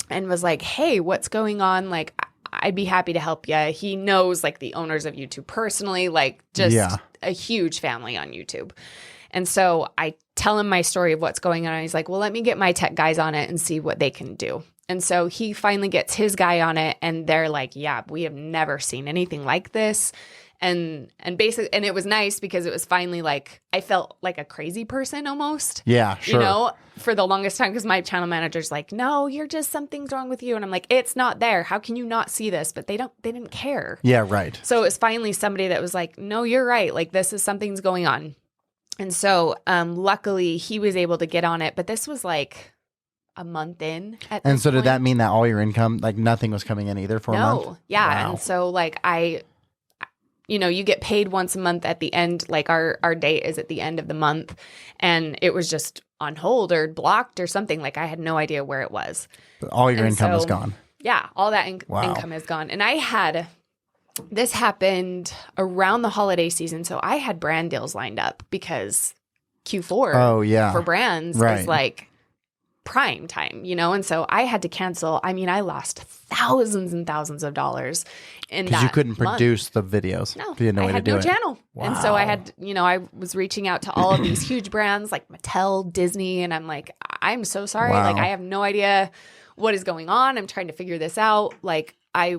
and was like, hey, what's going on? Like, I'd be happy to help you. He knows like the owners of YouTube personally, like just a huge family on YouTube. And so I tell him my story of what's going on. And he's like, well, let me get my tech guys on it and see what they can do. And so he finally gets his guy on it, and they're like, yeah, we have never seen anything like this. And basically, and it was nice because it was finally like, I felt like a crazy person almost. Yeah, sure. You know, for the longest time, because my channel manager's like, no, something's wrong with you. And I'm like, it's not there. How can you not see this? But they didn't care. Yeah, right. So it was finally somebody that was like, no, you're right. Like something's going on. And so luckily he was able to get on it. But this was like a month in. And so did that mean that all your income, like nothing was coming in either for a month? No. Yeah. Wow. And so like you get paid once a month at the end, like our date is at the end of the month, and it was just on hold or blocked or something. Like I had no idea where it was. But all your income is gone. Yeah, all that income is gone. And this happened around the holiday season, so I had brand deals lined up because Q4 for brands is like prime time, and so I had to cancel. I mean, I lost thousands and thousands of dollars in that because you couldn't month. Produce the videos. No, you had no way I had to do no it. channel. Wow. And so I had, I was reaching out to all of these huge brands like Mattel, Disney, and I'm like, I'm so sorry. Wow. Like, I have no idea what is going on. I'm trying to figure this out. Like, I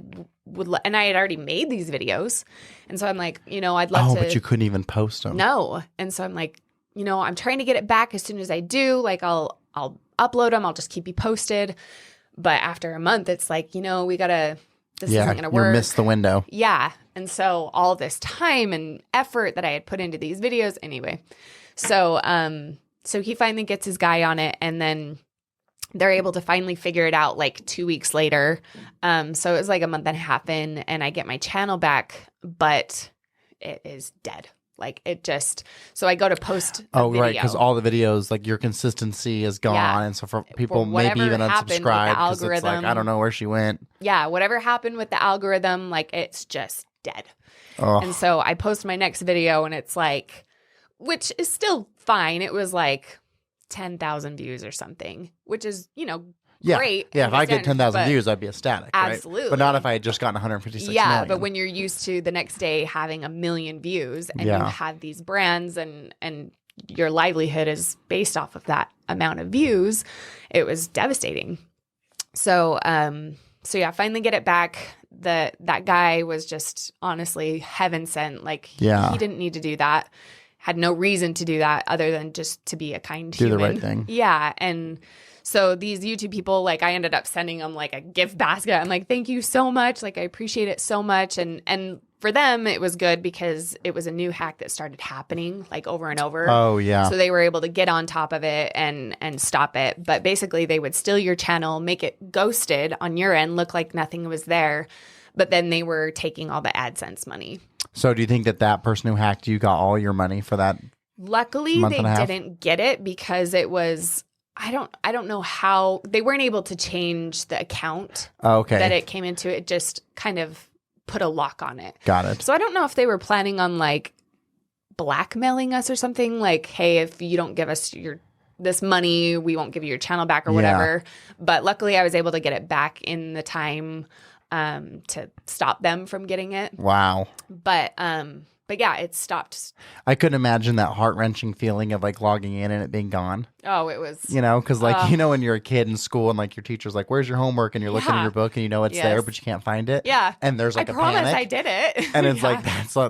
would, and I had already made these videos. And so I'm like, I'd love to. Oh, but you couldn't even post them. No. And so I'm like, I'm trying to get it back as soon as I do. Like, I'll upload them. I'll just keep you posted. But after a month, it's like, this isn't going to work. You missed the window. Yeah. And so all this time and effort that I had put into these videos anyway. So, so he finally gets his guy on it, and then they're able to finally figure it out like 2 weeks later. So it was like a month and a half in, and I get my channel back, but it is dead. Like it just, so I go to post a video. Right, because all the videos, like your consistency is gone, and so for people maybe even unsubscribe because it's like, I don't know where she went. Yeah, whatever happened with the algorithm, like it's just dead. Oh. And so I post my next video, and it's like, which is still fine. It was like 10,000 views or something, which is, great. Yeah, if I get 10,000 views, I'd be ecstatic. Absolutely. Right? But not if I had just gotten 156 million. million. But when you're used to the next day having 1 million views, and you have these brands and your livelihood is based off of that amount of views, it was devastating. So, yeah, finally get it back. That guy was just honestly heaven sent. Like he didn't need to do that. Had no reason to do that other than just to be a kind human. Do the right thing. Yeah. And so these YouTube people, like I ended up sending them like a gift basket. I'm like, thank you so much. Like I appreciate it so much. And for them, it was good because it was a new hack that started happening like over and over. Oh, yeah. So they were able to get on top of it and stop it. But basically, they would steal your channel, make it ghosted on your end, look like nothing was there. But then they were taking all the AdSense money. So do you think that person who hacked you got all your money for that? Luckily, they didn't get it because it was, I don't know how, they weren't able to change the account that it came into. It just kind of put a lock on it. Got it. So I don't know if they were planning on like blackmailing us or something, like, hey, if you don't give us this money, we won't give you your channel back or whatever. But luckily I was able to get it back in the time to stop them from getting it. Wow. But yeah, it stopped. I couldn't imagine that heart-wrenching feeling of like logging in and it being gone. Oh, it was. You know, because like, when you're a kid in school and like your teacher's like, where's your homework? And you're looking in your book and you know it's there, but you can't find it. Yeah. And there's like I a promise panic. I did it. And it's like,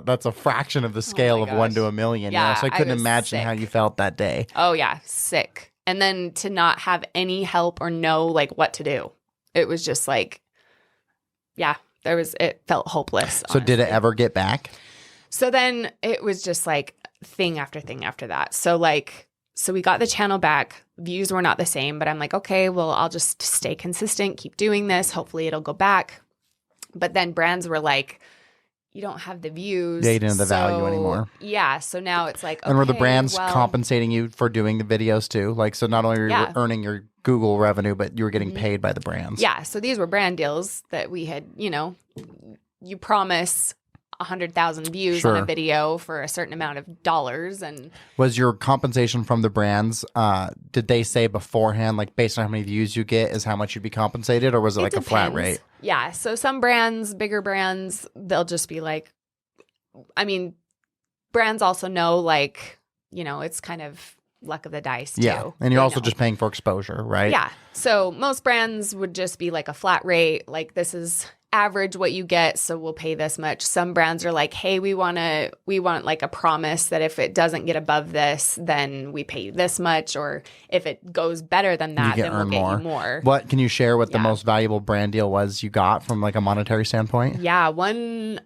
that's a fraction of the scale of 1 to a million. Yeah, So I couldn't imagine sick. how you felt that day. Oh yeah, sick. And then to not have any help or know like what to do. It was just like, it felt hopeless. So did it ever get back? So then it was just like thing after thing after that. So we got the channel back. Views were not the same, but I'm like, okay, well, I'll just stay consistent, keep doing this. Hopefully it'll go back. But then brands were like, you don't have the views. Yeah, you didn't have the value anymore. Yeah. So now it's like, okay, and were the brands compensating you for doing the videos too? Like, so not only were you earning your Google revenue, but you were getting paid by the brands. Yeah. So these were brand deals that we had, you promise 100,000 views on a video for a certain amount of dollars. And was your compensation from the brands, did they say beforehand, like based on how many views you get is how much you'd be compensated, or was it like depends. A flat rate? Yeah. So some brands, bigger brands, they'll just be like, I mean, brands also know like, it's kind of luck of the dice too. Yeah. And you're also just paying for exposure, right? Yeah. So most brands would just be like a flat rate. Like, this is average what you get, so we'll pay this much. Some brands are like, hey, we want like a promise that if it doesn't get above this, then we pay you this much, or if it goes better than that, then we'll get you more. What can you share what the most valuable brand deal was you got from like a monetary standpoint? Yeah,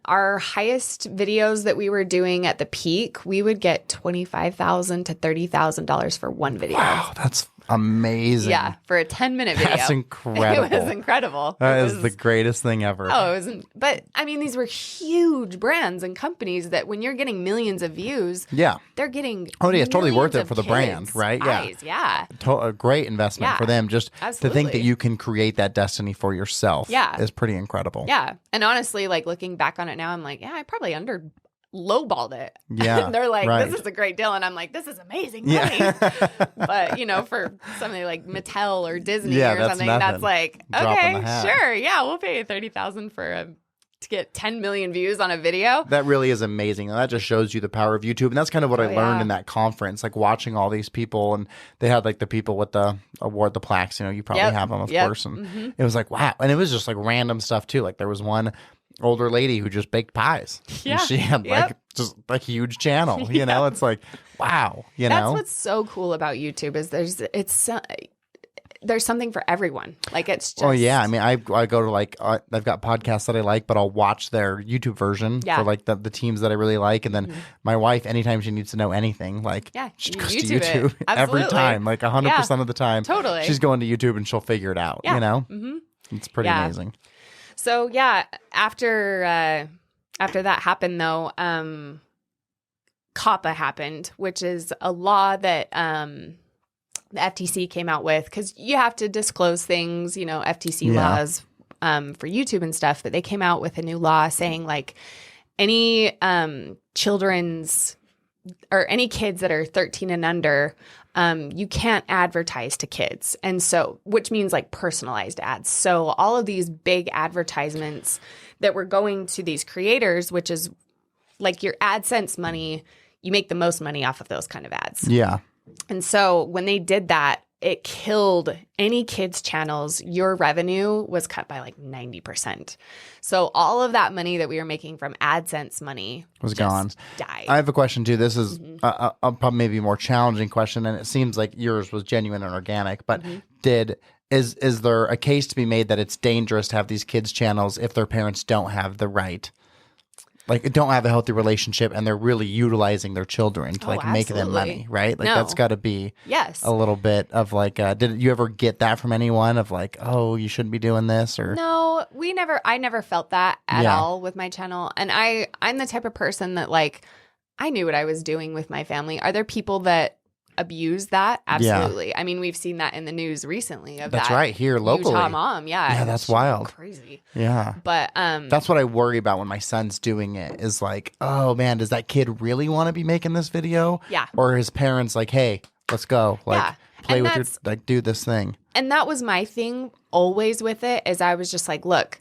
our highest videos that we were doing at the peak, we would get $25,000 to $30,000 for one video. Wow, that's amazing. Yeah, for a 10-minute video. That's incredible. It was incredible. That is the greatest thing ever. Oh, it wasn't. But I mean, these were huge brands and companies that when you're getting millions of views, they're getting. Oh, yeah, it's totally worth it for the brand, right? Eyes. Yeah. A great investment for them. Just to think that you can create that destiny for yourself is pretty incredible. Yeah. And honestly, like looking back on it now, I'm like, I probably lowballed it. Yeah. They're like, this is a great deal. And I'm like, this is amazing money. But, for something like Mattel or Disney or something, that's like, okay, sure. Yeah, we'll pay you $30,000 to get 10 million views on a video. That really is amazing. And that just shows you the power of YouTube. And that's kind of what I learned in that conference, like watching all these people. And they had like the people with the award, the plaques, you probably have them, of course. And it was like, wow. And it was just like random stuff too. Like there was one older lady who just baked pies. Yeah. And she had like just a huge channel, it's like, wow, That's what's so cool about YouTube is there's something for everyone. Like it's just. Oh yeah. I mean, I go to like, I've got podcasts that I like, but I'll watch their YouTube version for like the teams that I really like. And then my wife, anytime she needs to know anything, like she goes to YouTube every time, like 100% of the time. Totally. She's going to YouTube and she'll figure it out, It's pretty amazing. So after that happened though, COPPA happened, which is a law that the FTC came out with because you have to disclose things, FTC laws for YouTube and stuff. But they came out with a new law saying like any children's or any kids that are 13 and under, you can't advertise to kids. And so, which means like personalized ads. So all of these big advertisements that were going to these creators, which is like your AdSense money, you make the most money off of those kind of ads. Yeah. And so when they did that, it killed any kids' channels. Your revenue was cut by like 90%. So all of that money that we were making from AdSense money was gone. Died. I have a question too. This is a probably maybe more challenging question, and it seems like yours was genuine and organic. But is there a case to be made that it's dangerous to have these kids' channels if their parents don't have the right like don't have a healthy relationship and they're really utilizing their children to like make them money, right? Like that's got to be a little bit of like, did you ever get that from anyone of like, oh, you shouldn't be doing this or? No, I never felt that at all with my channel. And I'm the type of person that like, I knew what I was doing with my family. Are there people that abuse that? Absolutely. I mean, we've seen that in the news recently of that's that right here locally. Utah mom. Yeah, that's wild. Crazy. Yeah. But that's what I worry about when my son's doing it is like, oh man, does that kid really want to be making this video? Yeah. Or his parents like, hey, let's go. Like play with your like do this thing. And that was my thing always with it is I was just like, look,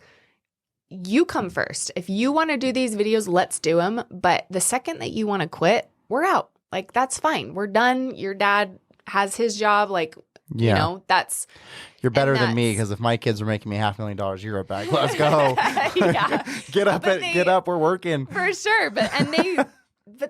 you come first. If you want to do these videos, let's do them. But the second that you want to quit, we're out. Like, that's fine. We're done. Your dad has his job. Like, you know, that's... You're better than me because if my kids were making me $500,000 a year, I'd be like, let's go. Get up. We're working. For sure. But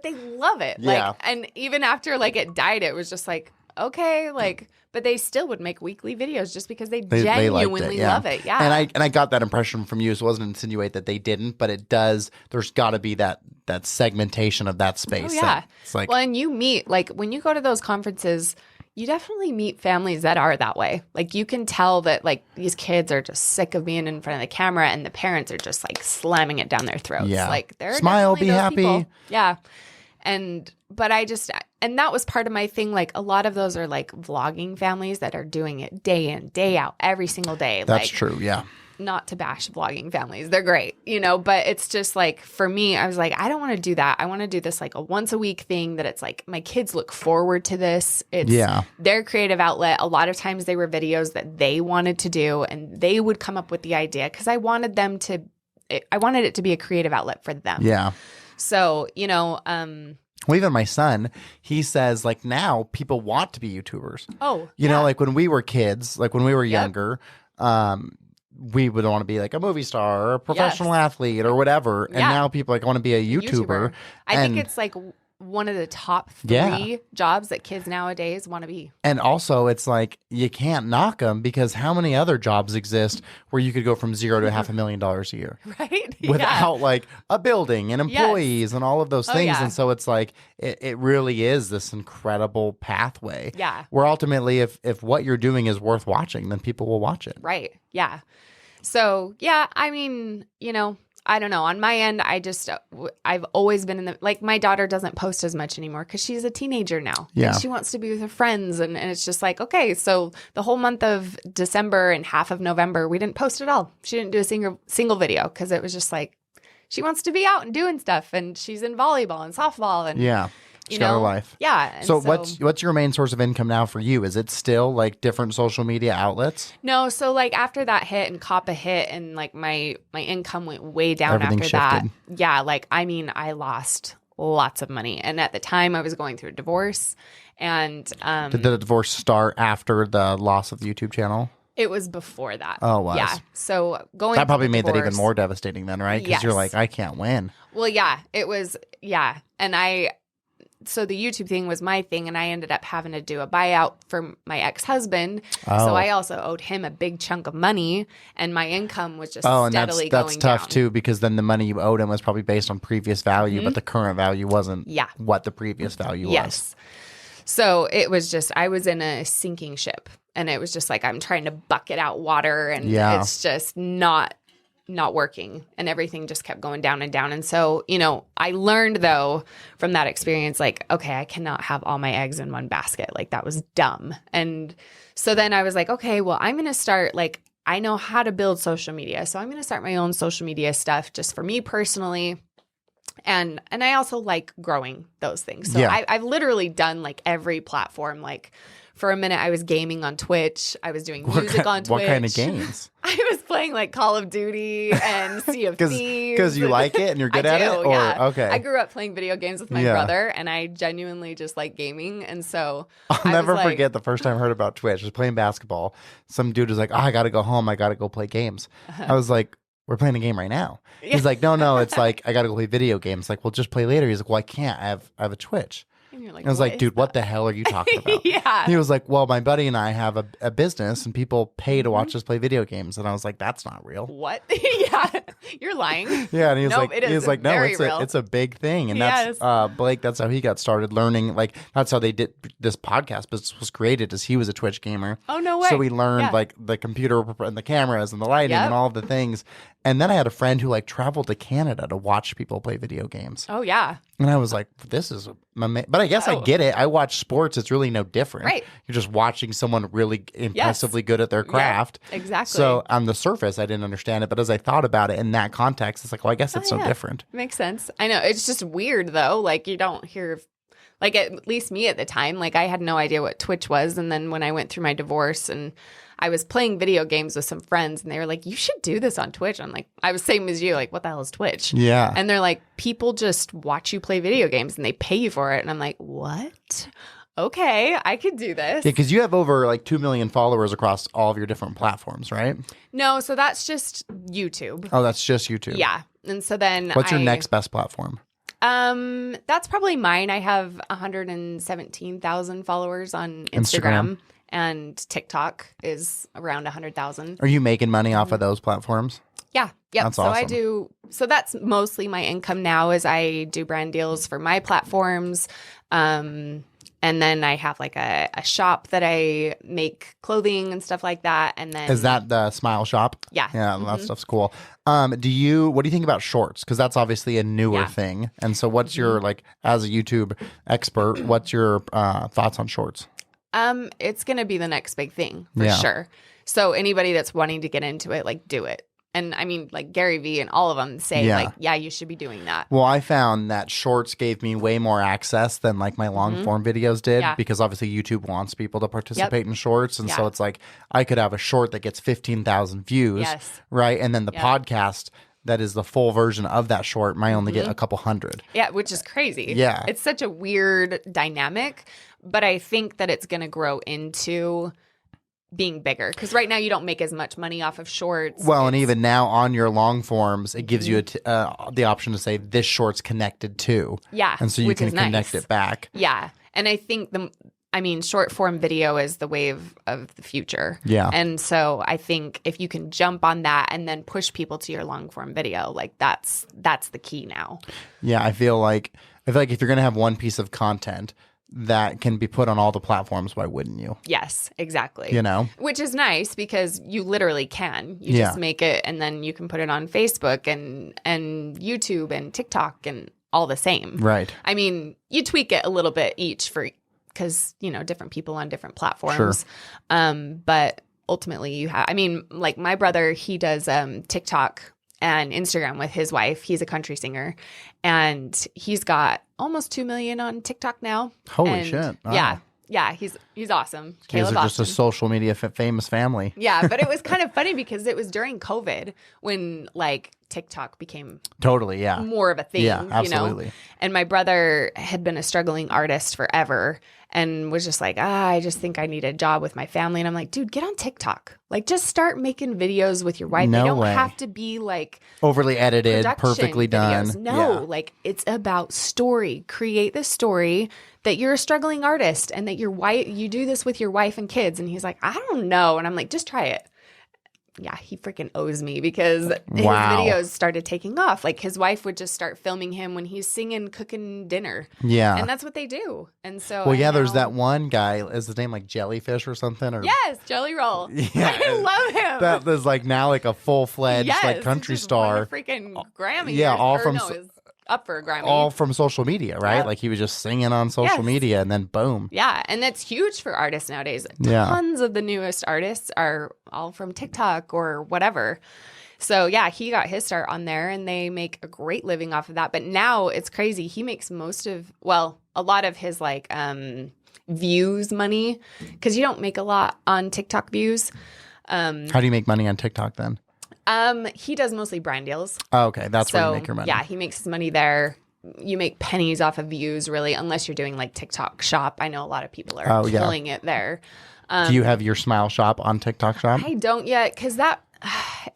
they love it. Yeah. Like, and even after like it died, it was just like, okay, like... But they still would make weekly videos just because they genuinely love it. Yeah. And I got that impression from you. So it wasn't insinuate that they didn't, but it does. There's got to be that segmentation of that space. Oh, yeah. It's like, well, and you meet, like when you go to those conferences, you definitely meet families that are that way. Like you can tell that like these kids are just sick of being in front of the camera and the parents are just like slamming it down their throats. Yeah. Like they're smile, be happy. People. Yeah. But and that was part of my thing. Like a lot of those are like vlogging families that are doing it day in, day out, every single day. That's like, true. Yeah. Not to bash vlogging families. They're great, you know, but it's just like for me, I was like, I don't want to do that. I want to do this like a once a week thing that it's like my kids look forward to this. It's their creative outlet. A lot of times they were videos that they wanted to do and they would come up with the idea because I wanted it to be a creative outlet for them. Yeah. So, you know, well, even my son, he says like now people want to be YouTubers. Oh, you know, like when we were kids, like when we were younger, we would want to be like a movie star or a professional athlete or whatever. And now people like want to be a YouTuber. I think it's like one of the top 3 jobs that kids nowadays want to be. And also it's like you can't knock them because how many other jobs exist where you could go from $0 to $500,000 a year, right? Without like a building and employees and all of those things. And so it's like it really is this incredible pathway. Yeah. Where ultimately if what you're doing is worth watching, then people will watch it. Right. Yeah. So yeah, I mean, you know, I don't know. On my end, I've always been in the, like my daughter doesn't post as much anymore because she's a teenager now. Yeah. And she wants to be with her friends. And it's just like, okay, so the whole month of December and half of November, we didn't post at all. She didn't do a single video because it was just like, she wants to be out and doing stuff. And she's in volleyball and softball. And she's got her life. Yeah. So what's your main source of income now for you? Is it still like different social media outlets? No. So like after that hit and COPPA hit and like my income went way down Everything after shifted. that. Yeah. Like, I mean, I lost lots of money. And at the time I was going through a divorce and, did the divorce start after the loss of the YouTube channel? It was before that. Oh, it was. Yeah. So that probably made that even more devastating then, right? Because you're like, I can't win. Well, yeah, it was. Yeah. And so the YouTube thing was my thing, and I ended up having to do a buyout for my ex-husband. Oh. So I also owed him a big chunk of money, and my income was just steadily and going that's tough down. too, because then the money you owed him was probably based on previous value, but the current value wasn't what the previous value was. So it was just, I was in a sinking ship, and it was just like I'm trying to bucket out water, and it's just not working, and everything just kept going down and down. And so, you know, I learned though from that experience, like, okay, I cannot have all my eggs in one basket. Like that was dumb. And so then I was like, okay, well, I'm going to start, like, I know how to build social media. So I'm going to start my own social media stuff just for me personally. And I also like growing those things. So I've literally done like every platform. Like for a minute I was gaming on Twitch. I was doing music on Twitch. What kind of games? I was playing like Call of Duty and Sea of Thieves. Because you like it and you're good at it? Or, okay. I grew up playing video games with my brother, and I genuinely just like gaming. And so I'll never forget the first time I heard about Twitch. I was playing basketball. Some dude was like, oh, I got to go home. I got to go play games. I was like, we're playing a game right now. He's like, no, it's like, I got to go play video games. Like, well, just play later. He's like, well, I can't. I have a Twitch. And you're like, I was like, dude, what the hell are you talking about? Yeah. He was like, well, my buddy and I have a business and people pay to watch us play video games. And I was like, that's not real. What? Yeah. You're lying. Yeah. And he was Nope, like, it is no, very real. it's a big thing. And Yes. that's, Blake, that's how he got started learning. Like, that's how they did this podcast business was created, as he was a Twitch gamer. Oh, no way. So we learned Yeah. like the computer and the cameras and the lighting Yep. and all of the things. And then I had a friend who like traveled to Canada to watch people play video games. Oh, yeah. And I was like, this is but I guess I get it. I watch sports. It's really no different. Right. You're just watching someone really impressively good at their craft. Yeah, exactly. So on the surface, I didn't understand it. But as I thought about it in that context, it's like, well, I guess it's so yeah. different. Makes sense. I know. It's just weird, though. Like, you don't hear, like, at least me at the time, like, I had no idea what Twitch was. And then when I went through my divorce and I was playing video games with some friends and they were like, you should do this on Twitch. I'm like, I was same as you, like, what the hell is Twitch? Yeah. And they're like, people just watch you play video games and they pay you for it. And I'm like, what? Okay, I could do this. Yeah, because you have over like 2 million followers across all of your different platforms, right? No, so that's just YouTube. Oh, that's just YouTube. Yeah. And so then What's your next best platform? That's probably mine. I have 117,000 followers on Instagram. And TikTok is around 100,000. Are you making money off of those platforms? Yeah. Yep. That's so awesome. I do. So that's mostly my income now is I do brand deals for my platforms. And then I have like a shop that I make clothing and stuff like that. And then Is that the Smile Shop? Yeah. Yeah, that stuff's cool. What do you think about shorts? Because that's obviously a newer thing. And so what's your, like, as a YouTube expert, what's your thoughts on shorts? It's going to be the next big thing for Yeah. sure. So anybody that's wanting to get into it, like, do it. And I mean, like Gary Vee and all of them say, Yeah. like, yeah, you should be doing that. Well, I found that shorts gave me way more access than like my long form videos did Yeah. because obviously YouTube wants people to participate in shorts. And so it's like I could have a short that gets 15,000 views, Yes. right? And then the podcast that is the full version of that short might only get a couple hundred. Yeah, which is crazy. Yeah. It's such a weird dynamic, but I think that it's going to grow into being bigger because right now you don't make as much money off of shorts. Well, and even now on your long forms, it gives you the option to say this short's connected to. Yeah, And so you which can is connect nice. it back. Yeah. And I think short form video is the wave of the future. Yeah. And so I think if you can jump on that and then push people to your long form video, like that's the key now. Yeah, I feel like if you're going to have one piece of content that can be put on all the platforms, why wouldn't you? Yes, exactly. You know? Which is nice because you literally can. You Yeah. just make it and then you can put it on Facebook and YouTube and TikTok and all the same. Right. I mean, you tweak it a little bit each because, different people on different platforms. But ultimately you have, like my brother, he does TikTok and Instagram with his wife. He's a country singer and he's got almost 2 million on TikTok now. Holy shit. Wow. Yeah. Yeah. He's awesome. You guys Caleb are just a Austin. social media famous family. Yeah. But it was kind of funny because it was during COVID when like TikTok became Totally, yeah. more of a thing, Yeah, absolutely. And my brother had been a struggling artist forever and was just like, I just think I need a job with my family. And I'm like, dude, get on TikTok. Like, just start making videos with your wife. No they don't way. have to be like Overly edited, production perfectly done. videos. No, Yeah. like it's about story. Create the story that you're a struggling artist and that you do this with your wife and kids. And he's like, I don't know. And I'm like, just try it. Yeah, he freaking owes me because his videos started taking off. Like his wife would just start filming him when he's singing, cooking dinner. Yeah. And that's what they do. And so Well, yeah, there's that one guy. Is his name like Jellyfish or something? Or Yes, Jelly Roll. Yeah. I love him. that is like now like a full-fledged like country he just star. won a freaking Grammy. Yeah, all or from no, is up for a Grammy. All from social media, right? Yep. Like he was just singing on social Yes. media and then boom. Yeah, and that's huge for artists nowadays. Yeah. Tons of the newest artists are all from TikTok or whatever. So yeah, he got his start on there and they make a great living off of that. But now it's crazy. He makes a lot of his like views money because you don't make a lot on TikTok views. How do you make money on TikTok then? He does mostly brand deals. Oh, okay, that's where you make your money. Yeah, he makes his money there. You make pennies off of views, really, unless you're doing like TikTok Shop. I know a lot of people are killing it there. Do you have your Smile Shop on TikTok Shop? I don't yet because that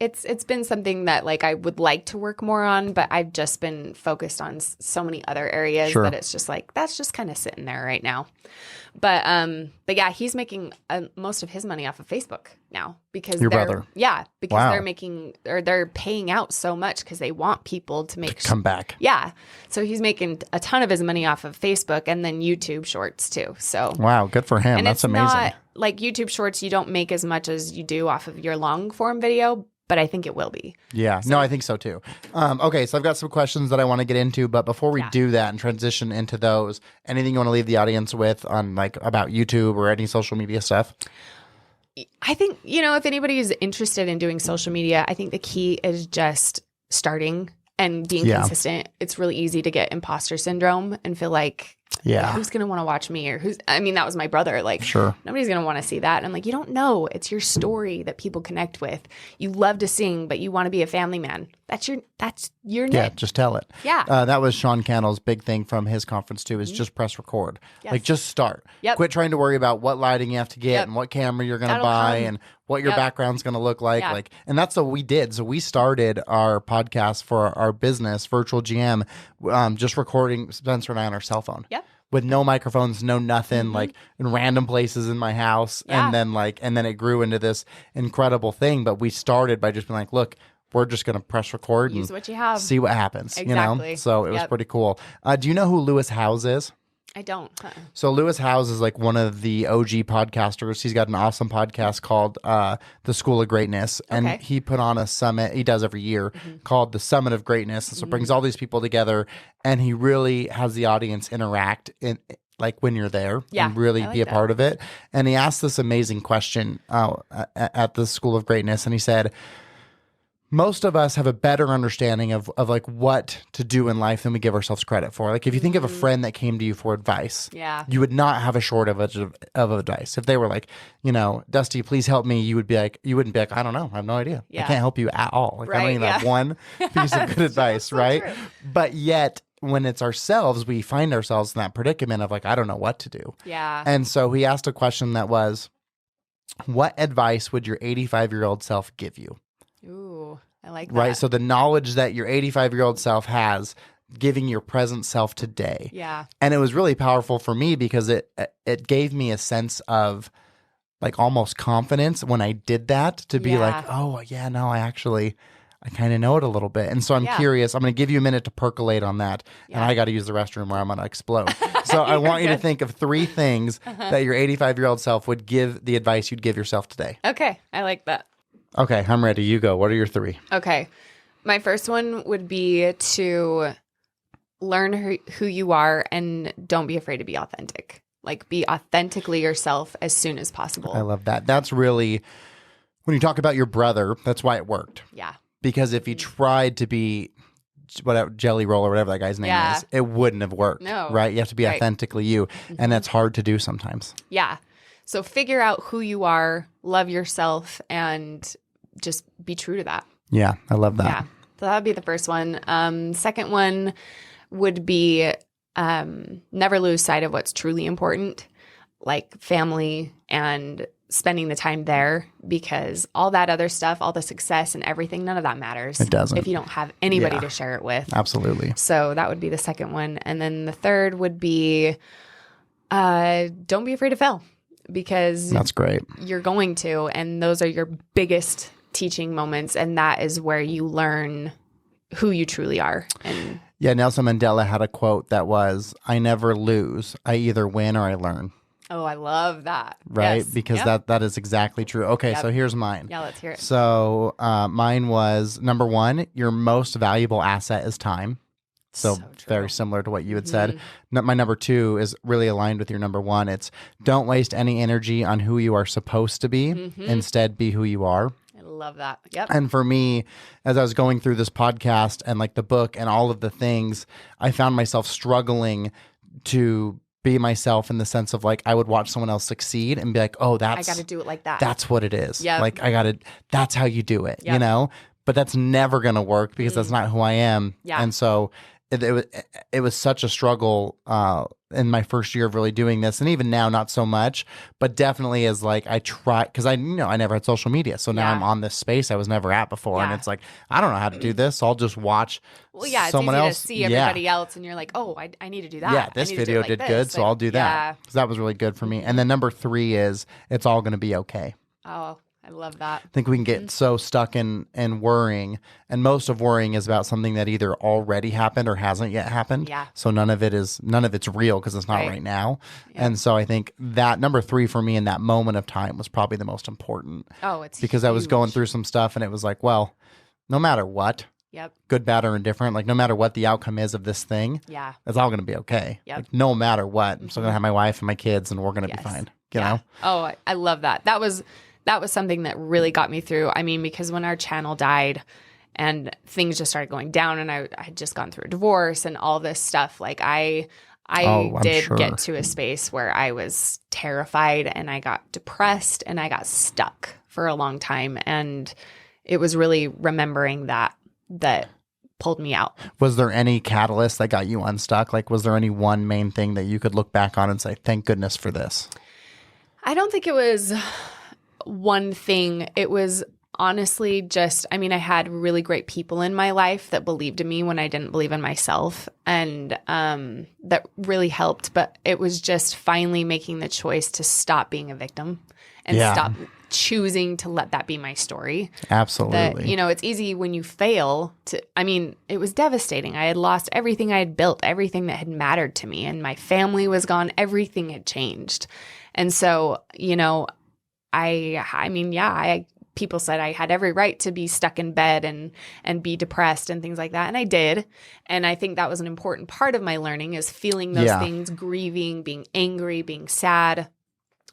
It's been something that like I would like to work more on, but I've just been focused on so many other areas Sure. that it's just like that's just kind of sitting there right now. But yeah, he's making most of his money off of Facebook now because Your they're brother. because Wow. they're making or they're paying out so much because they want people to make Come back. Yeah, so he's making a ton of his money off of Facebook and then YouTube Shorts too. So Wow, good for him. and That's it's amazing. not like YouTube Shorts. You don't make as much as you do off of your long form video, but I think it will be. Yeah, no, I think so too. Okay, so I've got some questions that I want to get into, but before we do that and transition into those, anything you want to leave the audience with on like about YouTube or any social media stuff? I think, if anybody is interested in doing social media, I think the key is just starting and being consistent. It's really easy to get imposter syndrome and feel like, who's going to want to watch me or that was my brother. Like, nobody's going to want to see that. And I'm like, you don't know. It's your story that people connect with. You love to sing, but you want to be a family man. That's your niche. Yeah, just tell it. Yeah. That was Sean Cannell's big thing from his conference too, is just press record. Yes. Like just start. Yep. Quit trying to worry about what lighting you have to get and what camera you're going to buy and what your background's going to look like. Yeah. Like, and that's what we did. So we started our podcast for our business, Virtual GM, just recording Spencer and I on our cell phone. Yep. With no microphones, no nothing, like in random places in my house. Yeah. And then it grew into this incredible thing. But we started by just being like, look, we're just going to press record Use and what you have. see what happens, Exactly. So it was pretty cool. Do you know who Lewis Howes is? I don't. So Lewis Howes is like one of the OG podcasters. He's got an awesome podcast called The School of Greatness. And he put on a summit, he does every year, called the Summit of Greatness. And so it brings all these people together and he really has the audience interact in like when you're there and really be a part of it. And he asked this amazing question at the School of Greatness. And he said, most of us have a better understanding of like what to do in life than we give ourselves credit for. Like if you think of a friend that came to you for advice, you would not have a shortage of advice. If they were like, Dusty, please help me, you wouldn't be like, I don't know. I have no idea. I can't help you at all. Like I don't even have one piece of good advice, right? True. But yet when it's ourselves, we find ourselves in that predicament of like, I don't know what to do. Yeah. And so he asked a question that was, what advice would your 85-year-old self give you? Ooh, I like that. Right. So the knowledge that your 85-year-old self has, giving your present self today. Yeah. And it was really powerful for me because it gave me a sense of like almost confidence when I did that to be like, oh yeah, no, I kind of know it a little bit. And so I'm curious. I'm going to give you a minute to percolate on that. And I got to use the restroom or I'm going to explode. So I want you to think of 3 things that your 85-year-old self would give the advice you'd give yourself today. Okay. I like that. Okay, I'm ready. You go. What are your 3? Okay. My first one would be to learn who you are and don't be afraid to be authentic. Like be authentically yourself as soon as possible. I love that. That's really, when you talk about your brother, that's why it worked. Yeah. Because if he tried to be whatever Jelly Roll or whatever that guy's name is, it wouldn't have worked. No. Right? You have to be authentically you. And that's hard to do sometimes. Yeah. So figure out who you are, love yourself, and just be true to that. Yeah, I love that. Yeah. So that would be the first one. Second one would be never lose sight of what's truly important, like family and spending the time there, because all that other stuff, all the success and everything, none of that matters. It doesn't. If you don't have anybody to share it with. Absolutely. So that would be the second one. And then the third would be don't be afraid to fail. Because that's great. You're going to, and those are your biggest teaching moments, and that is where you learn who you truly are. And Nelson Mandela had a quote that was, I never lose. I either win or I learn. Oh, I love that. Right? Yes. Because that is exactly true. Okay, so here's mine. Yeah, let's hear it. So mine was, number 1, your most valuable asset is time. So very similar to what you had said. My number 2 is really aligned with your number 1. It's don't waste any energy on who you are supposed to be. Instead, be who you are. I love that. Yep. And for me, as I was going through this podcast and like the book and all of the things, I found myself struggling to be myself in the sense of like I would watch someone else succeed and be like, oh, I got to do it like that. That's what it is. Yep. Like that's how you do it, Yep. But that's never going to work because that's not who I am. Yeah. And so it was such a struggle in my first year of really doing this, and even now not so much, but definitely as like I try, because I never had social media, so now I'm on this space I was never at before, and it's like I don't know how to do this, so I'll just watch someone it's easy else to see everybody else, and you're like, oh, I need to do that. Yeah, this video did good, so I'll do that. So that was really good for me. And then number 3 is it's all going to be okay. Oh, I love that. I think we can get so stuck in worrying, and most of worrying is about something that either already happened or hasn't yet happened. Yeah. So none of it's real because it's not right now. Yeah. And so I think that number 3 for me in that moment of time was probably the most important. Oh, it's because huge. I was going through some stuff, and it was like, well, no matter what, good, bad, or indifferent, like no matter what the outcome is of this thing, it's all going to be okay. Yep. Like no matter what, I'm still going to have my wife and my kids, and we're going to be fine. You know? Oh, I love that. That was something that really got me through. I mean, because when our channel died and things just started going down, and I had just gone through a divorce and all this stuff, like I did get to a space where I was terrified, and I got depressed, and I got stuck for a long time. And it was really remembering that pulled me out. Was there any catalyst that got you unstuck? Like, was there any one main thing that you could look back on and say, thank goodness for this? I don't think it was one thing. It was honestly just, I mean, I had really great people in my life that believed in me when I didn't believe in myself, and that really helped. But it was just finally making the choice to stop being a victim and stop choosing to let that be my story. Absolutely. That, it's easy when you fail to, I mean, it was devastating. I had lost everything I had built, everything that had mattered to me, and my family was gone. Everything had changed. And so, people said I had every right to be stuck in bed and be depressed and things like that. And I did. And I think that was an important part of my learning, is feeling those things, grieving, being angry, being sad.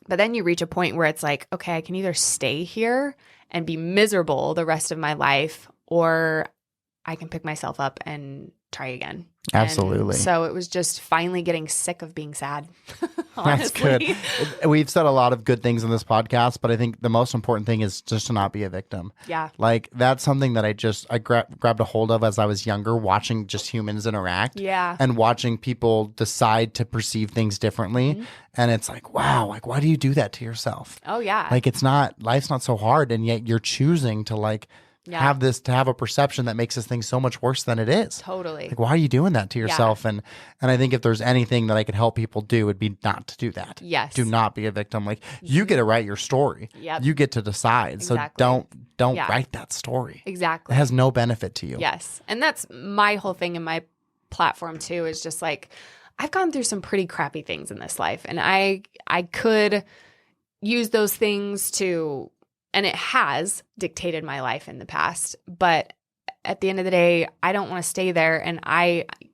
But then you reach a point where it's like, okay, I can either stay here and be miserable the rest of my life, or I can pick myself up and try again. Absolutely. And so it was just finally getting sick of being sad. That's good. We've said a lot of good things in this podcast, but I think the most important thing is just to not be a victim. Yeah. Like, that's something that I grabbed a hold of as I was younger, watching just humans interact. Yeah. And watching people decide to perceive things differently. Mm-hmm. And it's like, wow, like, why do you do that to yourself? Oh, yeah. Like, life's not so hard, and yet you're choosing to have a perception that makes this thing so much worse than it is. Totally. Like, why are you doing that to yourself? And I think if there's anything that I could help people do, it'd be not to do that. Yes. Do not be a victim. Like, you get to write your story. Yep. You get to decide. Exactly. So don't write that story. Exactly. It has no benefit to you. Yes. And that's my whole thing in my platform too, is just like, I've gone through some pretty crappy things in this life, and I could use those things to, and it has dictated my life in the past. But at the end of the day, I don't want to stay there. And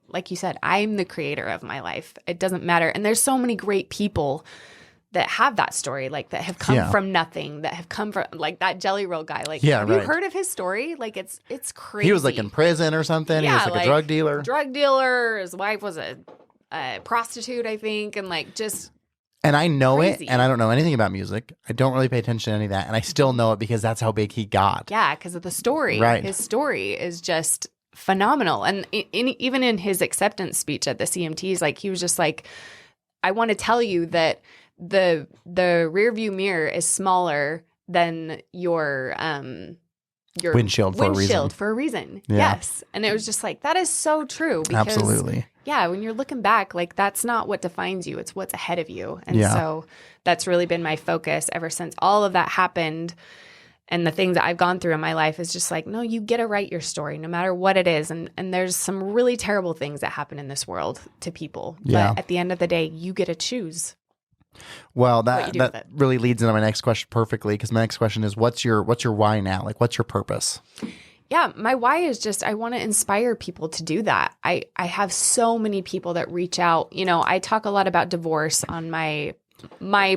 like you said, I'm the creator of my life. It doesn't matter. And there's so many great people that have that story, like that have come from nothing, that have come from, like that Jelly Roll guy. Like, have you heard of his story? Like, it's crazy. He was like in prison or something. Yeah, he was like a drug dealer. Drug dealer. His wife was a prostitute, I think. And like, just... And I know crazy. it, and I don't know anything about music. I don't really pay attention to any of that, and I still know it because that's how big he got. Yeah, because of the story. Right. His story is just phenomenal. And even in his acceptance speech at the CMTs, like, he was just like, I want to tell you that the rear view mirror is smaller than your windshield for a reason. Yeah. Yes. And it was just like, that is so true. Because, absolutely. Yeah, when you're looking back, like, that's not what defines you. It's what's ahead of you. And so that's really been my focus ever since all of that happened. And the things that I've gone through in my life is just like, no, you get to write your story no matter what it is. And there's some really terrible things that happen in this world to people. Yeah. But at the end of the day, you get to choose. Well, that really leads into my next question perfectly, because my next question is, what's your why now? Like, what's your purpose? Yeah, my why is just, I want to inspire people to do that. I have so many people that reach out. I talk a lot about divorce on my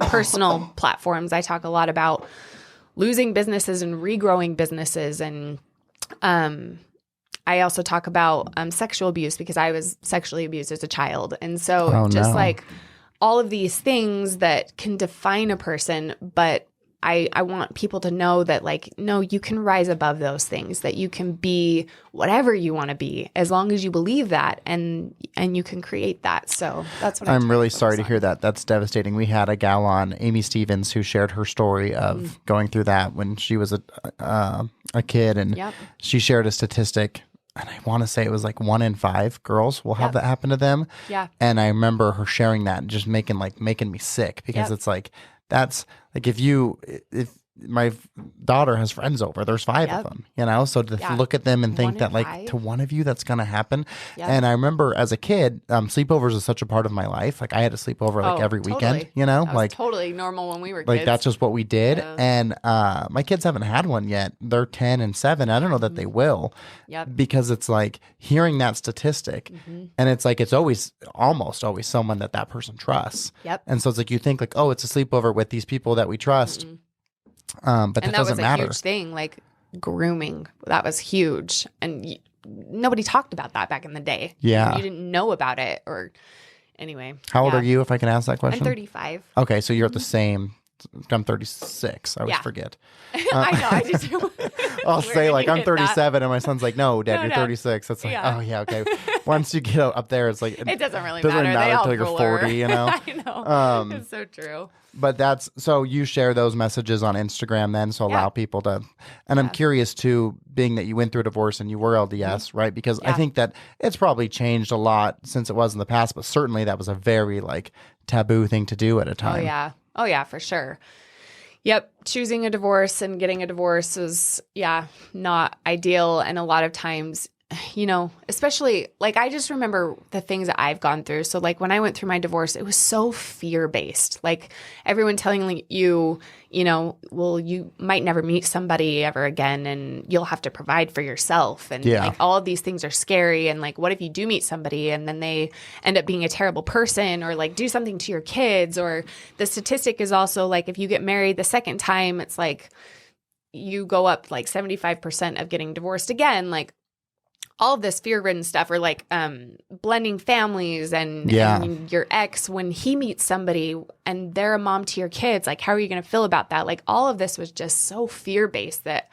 personal platforms. I talk a lot about losing businesses and regrowing businesses. And I also talk about sexual abuse, because I was sexually abused as a child. And so like all of these things that can define a person, but I want people to know that, like, no, you can rise above those things, that you can be whatever you want to be as long as you believe that, and you can create that. So that's what I'm really sorry to hear that. That's devastating. We had a gal on, Amy Stevens, who shared her story of going through that when she was a kid, and she shared a statistic. And I want to say it was like 1 in 5 girls will have that happen to them. Yeah. And I remember her sharing that and just making me sick, because it's like, that's like, if my daughter has friends over, there's 5 of them, you know? So to look at them and think that, like, to one of you, that's going to happen. And I remember as a kid, sleepovers is such a part of my life. Like, I had a sleepover like every weekend, you know? That was totally normal when we were kids. Like, that's just what we did. And my kids haven't had one yet. They're 10 and 7. I don't know that they will. Because it's like hearing that statistic, and it's like, it's almost always someone that person trusts. And so it's like, you think like, oh, it's a sleepover with these people that we trust. But that doesn't matter. Huge thing, like grooming. That was huge, and nobody talked about that back in the day. Yeah, you didn't know about it, or anyway. How old are you, if I can ask that question? I'm 35. Okay, so you're at the same. I'm 36. I always forget. I know. I just. I'll say like I'm 37, and my son's like, "No, Dad, you're 36." It's like, oh yeah, okay. Once you get up there, it's like it doesn't really matter until you're 40. You know. I know. It's so true. But that's so you share those messages on Instagram then, so allow people to. And I'm curious too, being that you went through a divorce and you were LDS, right? Because I think that it's probably changed a lot since it was in the past, but certainly that was a very like taboo thing to do at a time. Oh yeah, for sure. Yep. Choosing a divorce and getting a divorce was, not ideal. And a lot of times, you know, especially like I just remember the things that I've gone through. So like when I went through my divorce, it was so fear-based. Like everyone telling you, you know, well, you might never meet somebody ever again, and you'll have to provide for yourself. And like all of these things are scary. And like, what if you do meet somebody and then they end up being a terrible person, or like do something to your kids? Or the statistic is also like, if you get married the second time, it's like you go up like 75% of getting divorced again. Like, all of this fear-ridden stuff, or like blending families and your ex, when he meets somebody and they're a mom to your kids, like, how are you going to feel about that? Like, all of this was just so fear-based that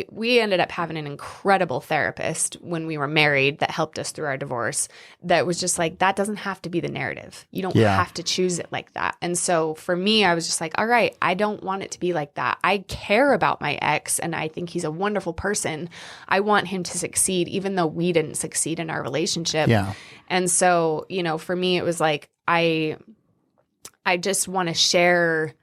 we ended up having an incredible therapist when we were married that helped us through our divorce. That was just like, that doesn't have to be the narrative. You don't have to choose it like that. And so for me, I was just like, all right, I don't want it to be like that. I care about my ex, and I think he's a wonderful person. I want him to succeed, even though we didn't succeed in our relationship. Yeah. And so, you know, for me, it was like, I just want to share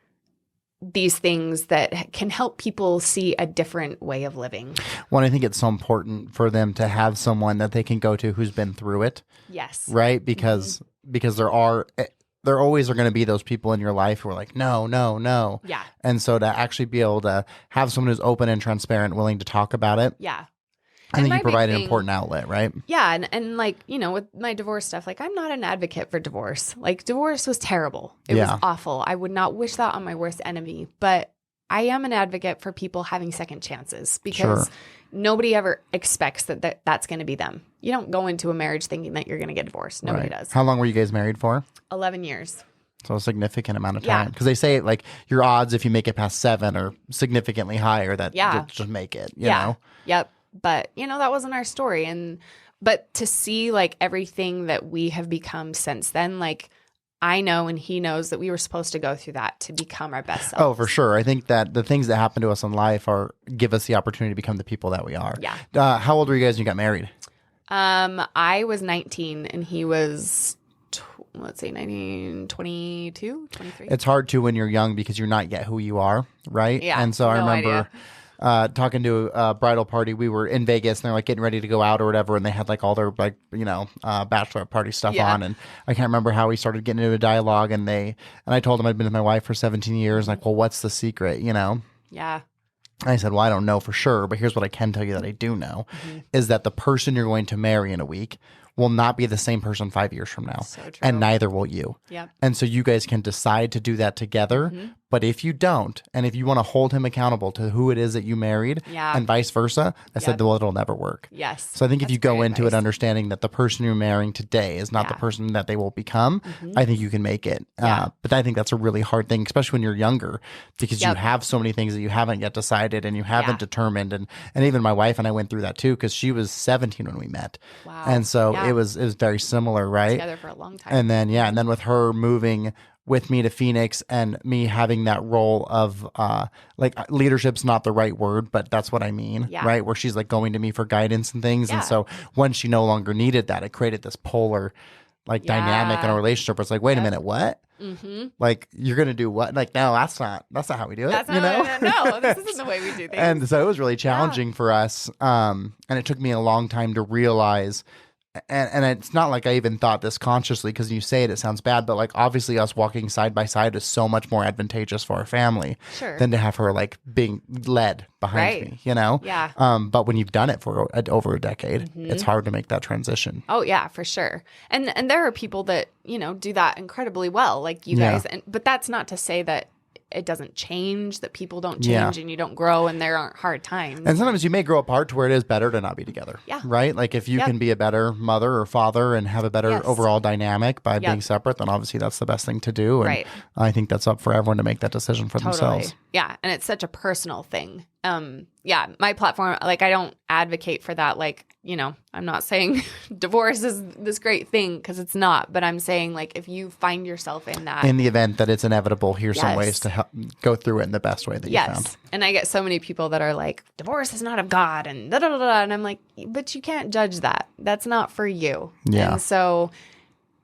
these things that can help people see a different way of living. Well, I think it's so important for them to have someone that they can go to who's been through it. Yes. Right? Because there always are going to be those people in your life who are like, no, no, no. Yeah. And so to actually be able to have someone who's open and transparent, willing to talk about it. Yeah. I think you provide an important outlet, right? Yeah. And like, you know, with my divorce stuff, like, I'm not an advocate for divorce. Like, divorce was terrible. It was awful. I would not wish that on my worst enemy. But I am an advocate for people having second chances, because nobody ever expects that that's going to be them. You don't go into a marriage thinking that you're going to get divorced. Nobody does. How long were you guys married for? 11 years. So a significant amount of time. Because they say like your odds if you make it past 7 are significantly higher that you'll just make it, you know? Yep. But, you know, that wasn't our story. But to see like everything that we have become since then, like, I know and he knows that we were supposed to go through that to become our best selves. Oh, for sure. I think that the things that happen to us in life give us the opportunity to become the people that we are. Yeah. How old were you guys when you got married? I was 19 and he was 19, 22, 23. It's hard to when you're young because you're not yet who you are, right? Yeah. And so I remember talking to a bridal party. We were in Vegas and they're like getting ready to go out or whatever, and they had like all their like, you know, bachelorette party stuff on, and I can't remember how we started getting into a dialogue, and I told them I'd been with my wife for 17 years, like, well, what's the secret, you know? Yeah. I said, well, I don't know for sure, but here's what I can tell you that I do know, is that the person you're going to marry in a week will not be the same person 5 years from now. So true. And neither will you. Yep. And so you guys can decide to do that together, But if you don't, and if you want to hold him accountable to who it is that you married and vice versa, I said, well, it'll never work. Yes. So I think if you go into it understanding that the person you're marrying today is not the person that they will become, I think you can make it. But I think that's a really hard thing, especially when you're younger, because you have so many things that you haven't yet decided and you haven't determined. And even my wife and I went through that too, because she was 17 when we met. Wow. And so it was very similar, right? Together for a long time. And then with her moving with me to Phoenix and me having that role of like leadership's not the right word, but that's what I mean, right? Where she's like going to me for guidance and things. And so when she no longer needed that, it created this polar like dynamic in a relationship where it's like, wait a minute, what? Like, you're going to do what? Like, no, that's not how we do it. No, this isn't the way we do things. And so it was really challenging for us. And it took me a long time to realize. And it's not like I even thought this consciously, because you say it sounds bad, but like obviously us walking side by side is so much more advantageous for our family than to have her like being led behind me, you know? Yeah. But when you've done it for over a decade, it's hard to make that transition. Oh yeah, for sure. And there are people that, you know, do that incredibly well, like you guys. But that's not to say that it doesn't change, that people don't change and you don't grow and there aren't hard times. And sometimes you may grow apart to where it is better to not be together. Yeah. Right? Like if you can be a better mother or father and have a better overall dynamic by being separate, then obviously that's the best thing to do. And I think that's up for everyone to make that decision for themselves. Yeah. And it's such a personal thing. My platform, like I don't advocate for that. Like, you know, I'm not saying divorce is this great thing, because it's not, but I'm saying like if you find yourself in that, in the event that it's inevitable, here's some ways to help go through it in the best way that you found. And I get so many people that are like, divorce is not of God and da da da da, and I'm like, but you can't judge that. That's not for you. Yeah. And so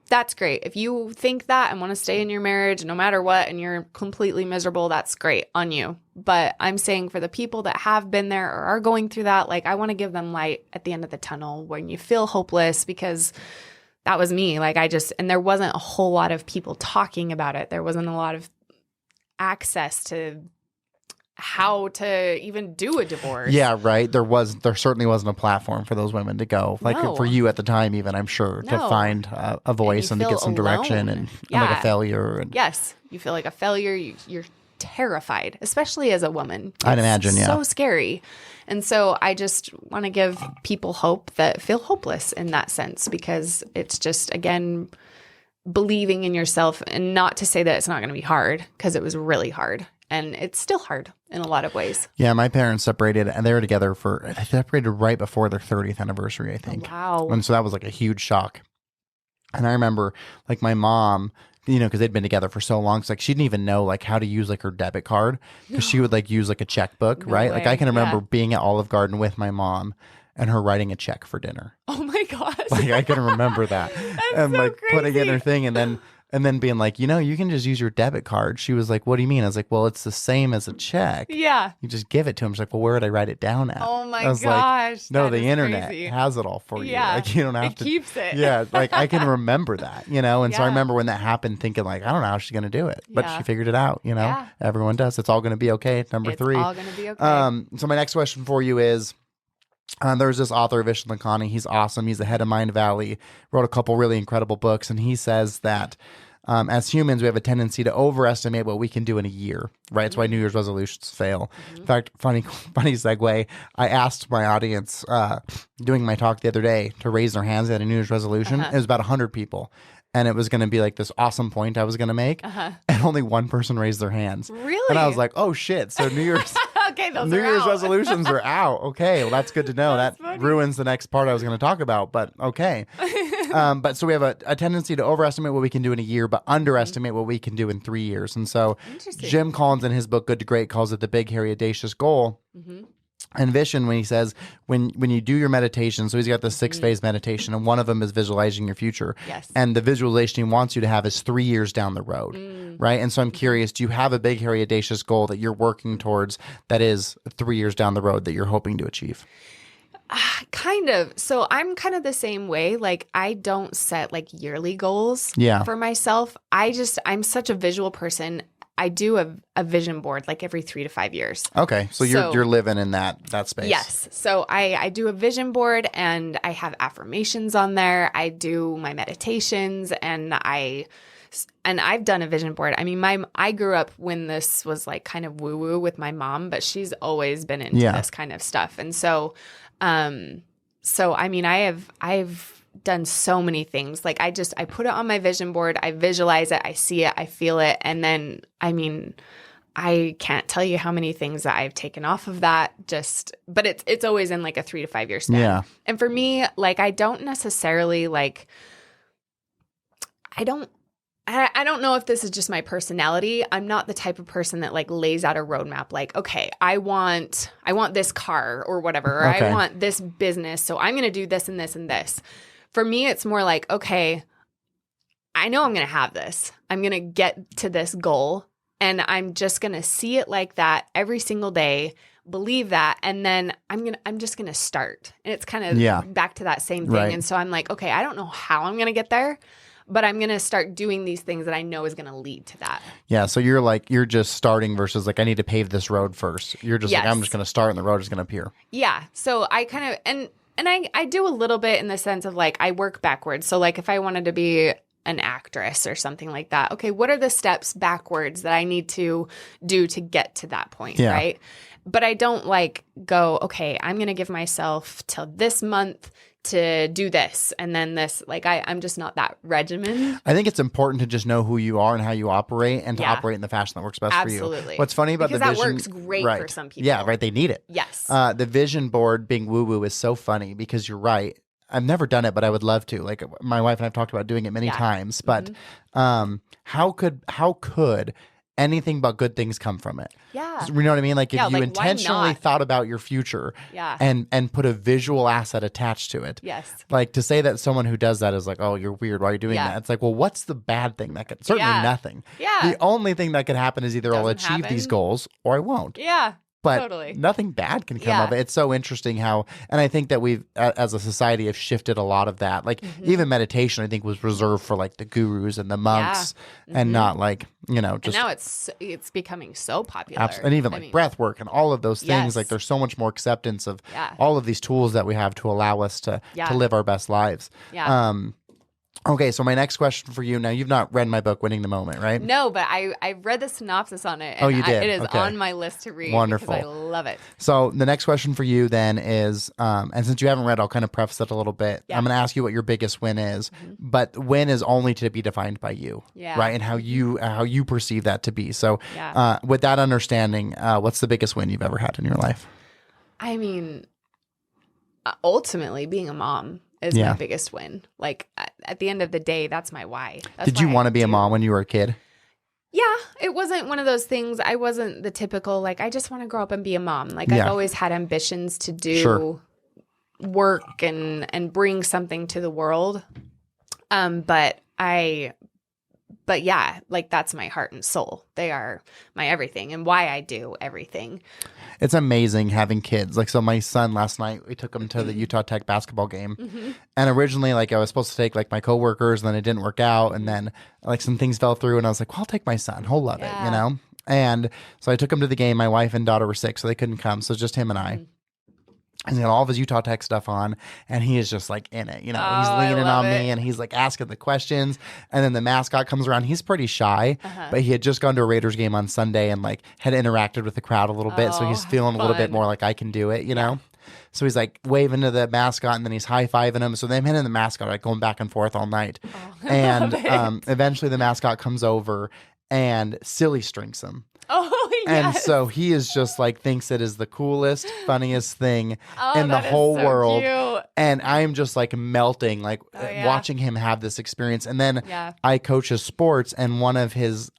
that's great. If you think that and want to stay in your marriage no matter what and you're completely miserable, that's great on you. But I'm saying for the people that have been there or are going through that, like I want to give them light at the end of the tunnel when you feel hopeless, because that was me. Like and there wasn't a whole lot of people talking about it. There wasn't a lot of access to how to even do a divorce. Yeah, right. There certainly wasn't a platform for those women to go, like for you at the time, even, I'm sure, to find a voice and to get some direction and like a failure. And yes, you feel like a failure. You're terrified, especially as a woman. I'd imagine, so scary. And so I just want to give people hope that feel hopeless in that sense, because it's just, again, believing in yourself, and not to say that it's not going to be hard, because it was really hard. And it's still hard in a lot of ways. Yeah, my parents separated, and they were together they separated right before their 30th anniversary, I think. Oh, wow. And so that was like a huge shock. And I remember like my mom, you know, because they'd been together for so long, it's like she didn't even know like how to use like her debit card, because she would like use like a checkbook, right? Like I can remember being at Olive Garden with my mom and her writing a check for dinner. Oh my gosh. Like I can remember that. And so like crazy. Putting in her thing, and then being like, you know, you can just use your debit card. She was like, what do you mean? I was like, well, it's the same as a check. Yeah. You just give it to him. She's like, well, where would I write it down at? Oh my I was gosh. Like, no, the internet has it all for you. Like you don't have to. It keeps it. Yeah. Like I can remember that, you know? And so I remember when that happened thinking like, I don't know how she's going to do it, but she figured it out, you know? Yeah. Everyone does. It's all going to be okay. Number 3. It's all going to be okay. So my next question for you is, there's this author, Vishen Lakhani. He's awesome. He's the head of Mind Valley, wrote a couple really incredible books. And he says that as humans, we have a tendency to overestimate what we can do in a year, right? It's why New Year's resolutions fail. In fact, funny segue, I asked my audience doing my talk the other day to raise their hands at a New Year's resolution. It was about 100 people. And it was going to be like this awesome point I was going to make. And only one person raised their hands. Really? And I was like, oh, shit. So New Year's... Okay, those New are Year's out. resolutions are out. Okay, well, that's good to know. That funny. ruins the next part I was going to talk about, but okay. But so we have a tendency to overestimate what we can do in a year, but underestimate what we can do in 3 years. And so Jim Collins in his book, Good to Great, calls it the big, hairy, audacious goal. And Vishen, when he says, when you do your meditation, so he's got the 6-phase meditation, and one of them is visualizing your future. Yes. And the visualization he wants you to have is 3 years down the road, right? And so I'm curious, do you have a big, hairy, audacious goal that you're working towards that is 3 years down the road that you're hoping to achieve? Kind of. So I'm kind of the same way. Like I don't set like yearly goals for myself. I'm such a visual person. I do a vision board like every 3 to 5 years. Okay. So you're living in that space. Yes. So I do a vision board and I have affirmations on there. I do my meditations and I And I've done a vision board. I mean, I grew up when this was like kind of woo woo with my mom, but she's always been into this kind of stuff. And so, I mean, I've done so many things. Like I put it on my vision board. I visualize it. I see it. I feel it. And then, I mean, I can't tell you how many things that I've taken off of that but it's always in like a 3 to 5 year span. Yeah. And for me, like, I don't necessarily like, I don't know if this is just my personality. I'm not the type of person that like lays out a roadmap like, okay, I want this car or whatever, or I want this business. So I'm going to do this and this and this. For me, it's more like, okay, I know I'm going to have this. I'm going to get to this goal, and I'm just going to see it like that every single day, believe that, and then I'm just going to start. And it's kind of back to that same thing. Right. And so I'm like, okay, I don't know how I'm going to get there, but I'm going to start doing these things that I know is going to lead to that. Yeah. So you're just starting versus like, I need to pave this road first. You're just like, I'm just going to start and the road is going to appear. Yeah. So I kind of, and I do a little bit in the sense of like, I work backwards. So like if I wanted to be an actress or something like that, okay, what are the steps backwards that I need to do to get to that point, right? But I don't like go, okay, I'm going to give myself till this month to do this and then this. Like I'm just not that regimen. I think it's important to just know who you are and how you operate, and to operate in the fashion that works best for you. Absolutely. What's funny about because the vision, that works great for some people. Yeah, right. They need it. Yes. The vision board being woo woo is so funny because you're right. I've never done it, but I would love to. Like my wife and I've talked about doing it many times. But how could anything but good things come from it? Yeah. You know what I mean? Like if you like, intentionally thought about your future and put a visual asset attached to it. Yes. Like to say that someone who does that is like, oh, you're weird. Why are you doing that? It's like, well, what's the bad thing that could? Certainly nothing. Yeah. The only thing that could happen is either I'll achieve these goals or I won't. Yeah. But totally. Nothing bad can come of it. It's so interesting how, and I think that we've, as a society, have shifted a lot of that. Like even meditation, I think, was reserved for like the gurus and the monks, and not like, you know, just. And now it's becoming so popular. And even like breath work and all of those things. Like there's so much more acceptance of all of these tools that we have to allow us to live our best lives. Yeah. Okay, so my next question for you. Now, you've not read my book, Winning the Moment, right? No, but I've read the synopsis on it. And you did? It is on my list to read. Wonderful. Because I love it. So the next question for you then is, and since you haven't read, I'll kind of preface it a little bit. I'm going to ask you what your biggest win is, but win is only to be defined by you, right? And how you perceive that to be. So with that understanding, what's the biggest win you've ever had in your life? I mean, ultimately being a mom is my biggest win. Like at the end of the day, that's my why. Did you want to be a mom when you were a kid? Yeah, it wasn't one of those things. I wasn't the typical, like, I just want to grow up and be a mom. Like I've always had ambitions to do work and bring something to the world. But yeah, like that's my heart and soul. They are my everything and why I do everything. It's amazing having kids. Like, so my son last night, we took him to the Utah Tech basketball game. And originally, like, I was supposed to take like my coworkers, and then it didn't work out. And then like some things fell through, and I was like, well, I'll take my son. He'll love it, you know? And so I took him to the game. My wife and daughter were sick, so they couldn't come. So it's just him and I. And he's got all of his Utah Tech stuff on, and he is just like in it. You know, he's leaning on me, and he's like asking the questions. And then the mascot comes around. He's pretty shy, but he had just gone to a Raiders game on Sunday and like had interacted with the crowd a little bit. So he's feeling a little bit more like I can do it, you know? So he's like waving to the mascot, and then he's high-fiving him. So them and the mascot are like going back and forth all night. And eventually the mascot comes over and silly strings him. Oh, yes. And so he is just like, thinks it is the coolest, funniest thing in the whole world. Cute. And I'm just like melting, like watching him have this experience. And then I coach his sports, and one of his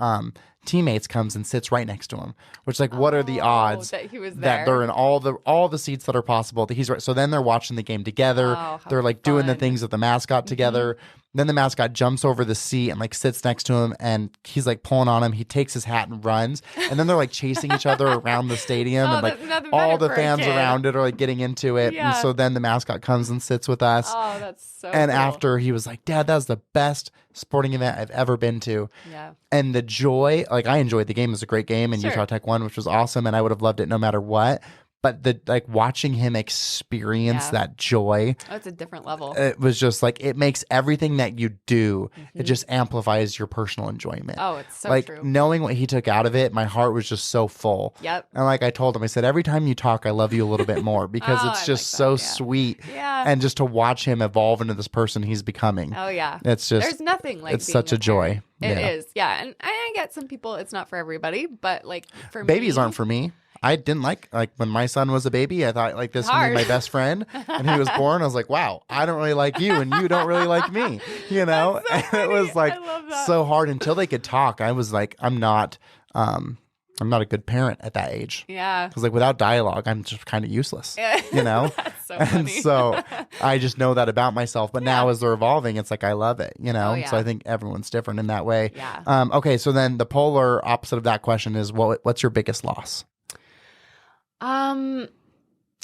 teammates comes and sits right next to him, which like, what are the odds that he was there? That they're in all the seats that are possible that he's right. So then they're watching the game together. They're like doing the things with the mascot together. Then the mascot jumps over the seat and like sits next to him, and he's like pulling on him. He takes his hat and runs, and then they're like chasing each other around the stadium, and like all the fans around it are like getting into it. And so then the mascot comes and sits with us. Oh, that's so And cool. after, he was like, Dad, that was the best sporting event I've ever been to. Yeah. And the joy, like I enjoyed the game. It was a great game, and Utah Tech won, which was awesome, and I would have loved it no matter what. but the like watching him experience that joy, Oh, it's a different level. it was just like, it makes everything that you do, it just amplifies your personal enjoyment. Oh, it's so like true. knowing what he took out of it, my heart was just so full. Yep. And like I told him, I said, every time you talk, I love you a little bit more because Oh, it's I just like so that, yeah. sweet. Yeah. And just to watch him evolve into this person he's becoming. Oh yeah. It's just, There's nothing like it's being such a joy. parent. It Yeah. is. Yeah. And I get some people, it's not for everybody, but like for Babies me, aren't for me. I didn't like when my son was a baby, I thought like this would be Hard. my best friend. And he was born. I was like, wow, I don't really like you and you don't really like me, you know? That's so And it was funny. like I love that. so hard until they could talk. I was like, I'm not a good parent at that age. Yeah. Because like without dialogue, I'm just kind of useless, you know? That's so And funny. so I just know that about myself. But now as they're evolving, it's like I love it, you know? Oh, yeah. So I think everyone's different in that way. Yeah. Okay, so then the polar opposite of that question is what's your biggest loss?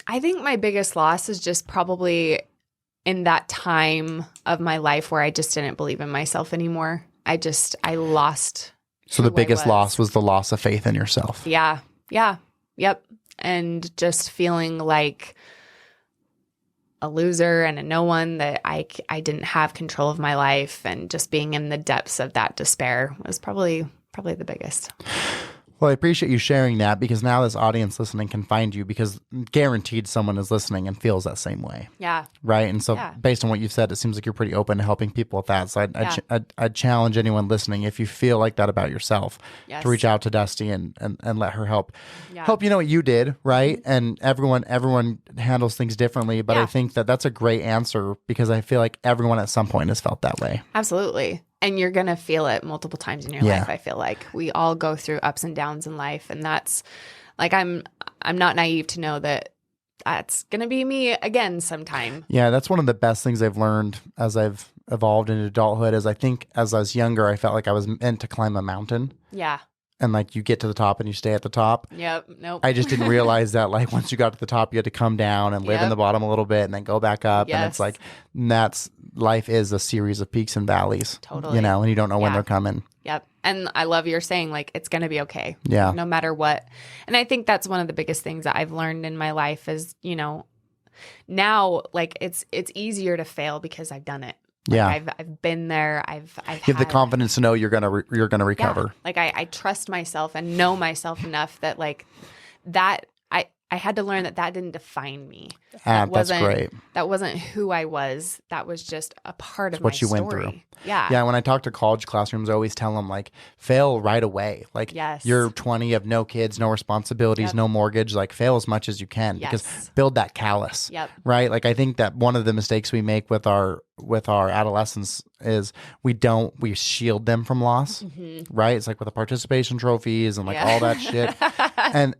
I think my biggest loss is just probably in that time of my life where I just didn't believe in myself anymore. I lost. So the who I biggest loss was the loss of faith in yourself. Yeah. Yeah. Yep. And just feeling like a loser and a no one, that I didn't have control of my life, and just being in the depths of that despair was probably the biggest. Well, I appreciate you sharing that, because now this audience listening can find you, because guaranteed someone is listening and feels that same way. Yeah. Right. And so Yeah. based on what you've said, it seems like you're pretty open to helping people with that. So Yeah. I'd challenge anyone listening, if you feel like that about yourself, Yes. to reach out to Dusty and let her help. Yeah. Help you know what you did, right? And everyone handles things differently. But I Yeah. think that's a great answer, because I feel like everyone at some point has felt that way. Absolutely. And you're going to feel it multiple times in your Yeah. life. I feel like we all go through ups and downs in life. And that's like, I'm not naive to know that that's going to be me again sometime. Yeah, that's one of the best things I've learned as I've evolved into adulthood. Is I think as I was younger, I felt like I was meant to climb a mountain, Yeah. and like you get to the top and you stay at the top. Yep. Nope. I just didn't realize that like once you got to the top, you had to come down and live in Yep. the bottom a little bit and then go back up. And it's Yes. like, life is a series of peaks and valleys. Totally. You know, and you don't know when Yeah. they're coming. Yep. And I love your saying, like, it's going to be okay. Yeah. No matter what. And I think that's one of the biggest things that I've learned in my life is, now like it's easier to fail because I've done it. Like, Yeah. I've been there. I've You have the had- confidence to know you're gonna recover. Yeah. Like I trust myself and know myself enough that like that I had to learn that didn't define me. That's wasn't- great. That wasn't who I was. That was just a part of what my you story. went through. Yeah. Yeah, when I talk to college classrooms, I always tell them like fail right away. Like Yes. you're 20, you have no kids, no responsibilities, Yep. no mortgage. Like fail as much as you can, because Yes. build that callus. Yep. Right. Like I think that one of the mistakes we make with our adolescents is we shield them from loss. Right. It's like with the participation trophies and like Yeah. all that shit.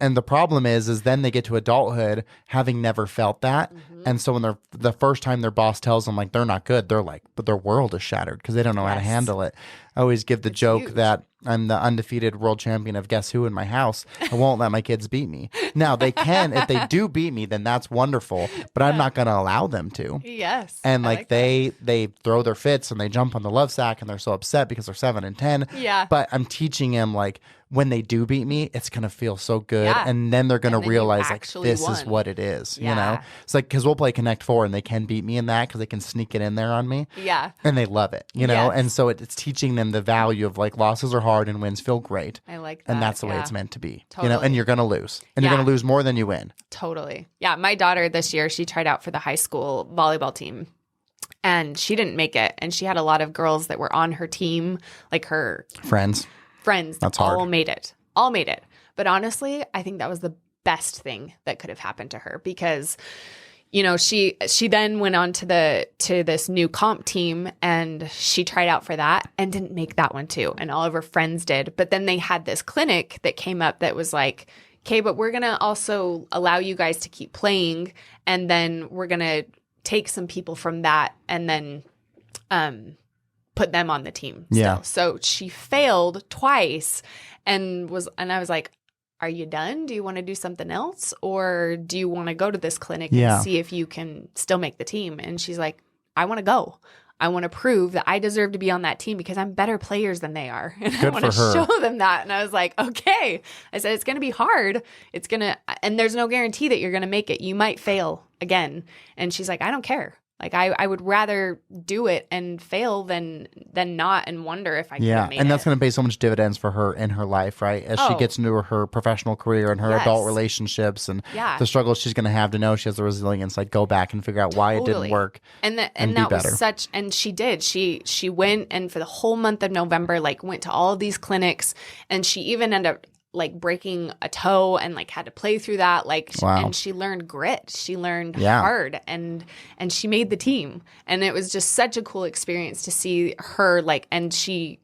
And the problem is then they get to adulthood having never felt that. And so when the first time their boss tells them like they're not good, they're like, but their world is shattered because they don't know how to Yes. handle it. I always give the joke huge. that I'm the undefeated world champion of guess who in my house. I won't let my kids beat me. Now they can, if they do beat me, then that's wonderful, but I'm not going to allow them to. Yes. And I like they throw their fits and they jump on the love sack and they're so upset because they're 7 and 10. Yeah. But I'm teaching them like when they do beat me, it's going to feel so good. Yeah. And then they're going to And then you realize like actually this is won. what it is, you know? Yeah. It's like, cause we'll play Connect 4 and they can beat me in that cause they can sneak it in there on me. Yeah. And they love it, you know? Yes. And so it's teaching them the value of like losses are hard and wins feel great. I like that. And that's the way yeah. it's meant to be, you know? Totally. And you're going to lose and you're Yeah. going to lose more than you win. Totally. Yeah. My daughter this year, she tried out for the high school volleyball team and she didn't make it. And she had a lot of girls that were on her team, like her Friends. friends, That's all hard. made it. All made it. But honestly, I think that was the best thing that could have happened to her because she then went on to this new comp team and she tried out for that and didn't make that one too. And all of her friends did. But then they had this clinic that came up that was like, okay, but we're going to also allow you guys to keep playing. And then we're going to take some people from that and then put them on the team. Yeah. So she failed twice and I was like, are you done? Do you want to do something else? Or do you want to go to this clinic Yeah. and see if you can still make the team? And she's like, I want to go. I want to prove that I deserve to be on that team because I'm better players than they are. And Good I want to for her. show them that. And I was like, okay. I said, it's going to be hard. And there's no guarantee that you're going to make it. You might fail again. And she's like, I don't care. Like I would rather do it and fail than not and wonder if I could have made and it. that's going to pay so much dividends for her in her life, right? As she gets into her professional career and her adult relationships and the struggles she's going to have to know she has the resilience, like go back and figure out why it didn't work and that better. was such, and she did. She went and for the whole month of November, like went to all of these clinics, and she even ended up like breaking a toe and like had to play through that, like and she learned grit, she learned hard, and she made the team, and it was just such a cool experience to see her, like, and she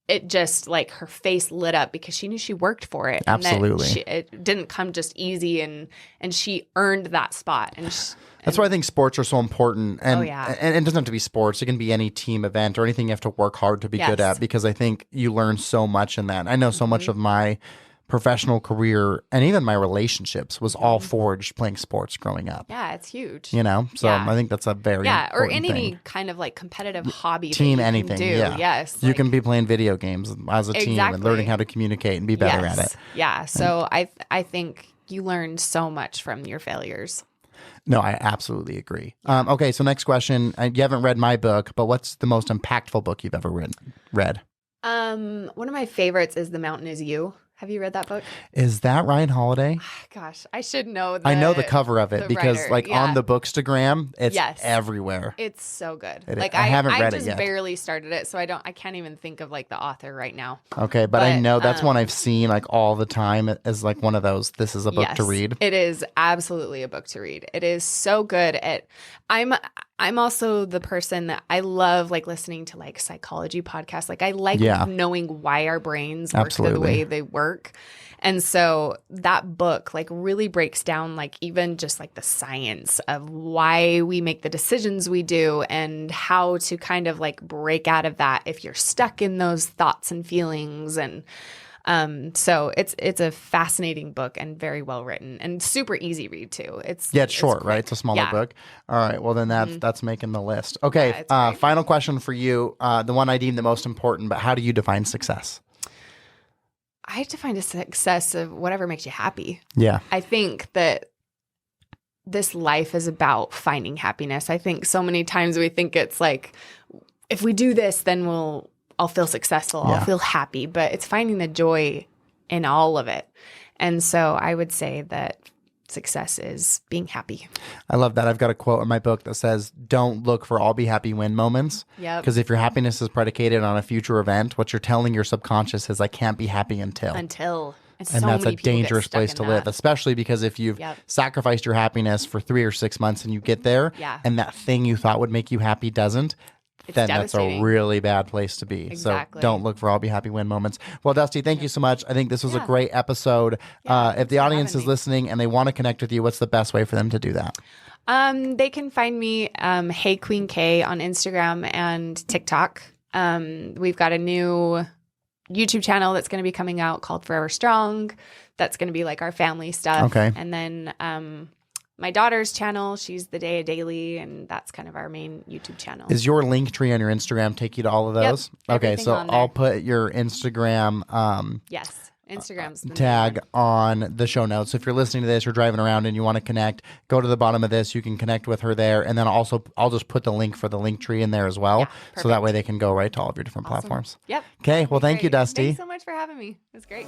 it just like her face lit up because she knew she worked for it. Absolutely. And that it didn't come just easy, and she earned that spot. And that's why I think sports are so important. And, and it doesn't have to be sports. It can be any team event or anything you have to work hard to be good at, because I think you learn so much in that. I know so much of my professional career and even my relationships was all forged playing sports growing up. Yeah, it's huge. You know? So I think that's a very or important any thing. kind of like competitive hobby team, that you anything. can do. Yeah. Yes. You can be playing video games as a team and learning how to communicate and be better at it. Yeah. So I think you learn so much from your failures. No, I absolutely agree. Okay, so next question. You haven't read my book, but what's the most impactful book you've ever read? One of my favorites is The Mountain Is You. Have you read that book? Is that Ryan Holiday? Gosh, I should know. I know the cover of it because writer, on the Bookstagram, it's Yes. everywhere. It's so good. Like I haven't read it just yet. barely started it, so I can't even think of like the author right now. Okay, but I know that's one I've seen like all the time as like one of those. This is a book to read. It is absolutely a book to read. It is so good. I'm also the person that I love like listening to like psychology podcasts. Like I like knowing why our brains work the way they work. And so that book like really breaks down like even just like the science of why we make the decisions we do and how to kind of like break out of that if you're stuck in those thoughts and feelings. And so it's a fascinating book and very well written and super easy read too. It's short, right? It's a smaller book. All right. Well, then that's making the list. Okay. Final question for you. The one I deem the most important, but how do you define success? I define a success of whatever makes you happy. Yeah. I think that this life is about finding happiness. I think so many times we think it's like, if we do this, then I'll feel successful. I'll feel happy. But it's finding the joy in all of it. And so I would say that success is being happy. I love that. I've got a quote in my book that says, don't look for I'll be happy when moments. Yep. Because if your happiness is predicated on a future event, what you're telling your subconscious is I can't be happy until. And that's a dangerous place to live, especially because if you've sacrificed your happiness for 3 or 6 months and you get there and that thing you thought would make you happy doesn't, then that's a really bad place to be. Exactly. So don't look for I'll be happy when moments. Well, Dusty, thank you so much. I think this was a great episode. If the audience is listening and they want to connect with you, what's the best way for them to do that? They can find me, Hey Queen K on Instagram and TikTok. We've got a new YouTube channel that's going to be coming out called Forever Strong. That's going to be like our family stuff. Okay. And then my daughter's channel, she's the Day a Daily, and that's kind of our main YouTube channel. Is your link tree on your Instagram take you to all of those? Yep, okay, so I'll put your Instagram yes. Instagram's tag on the show notes. So if you're listening to this, you're driving around and you want to connect, go to the bottom of this. You can connect with her there. And then also, I'll just put the link for the link tree in there as well. So that way they can go right to all of your different platforms. Yep. Okay. Well, thank you, Dusty. Thanks so much for having me. It was great.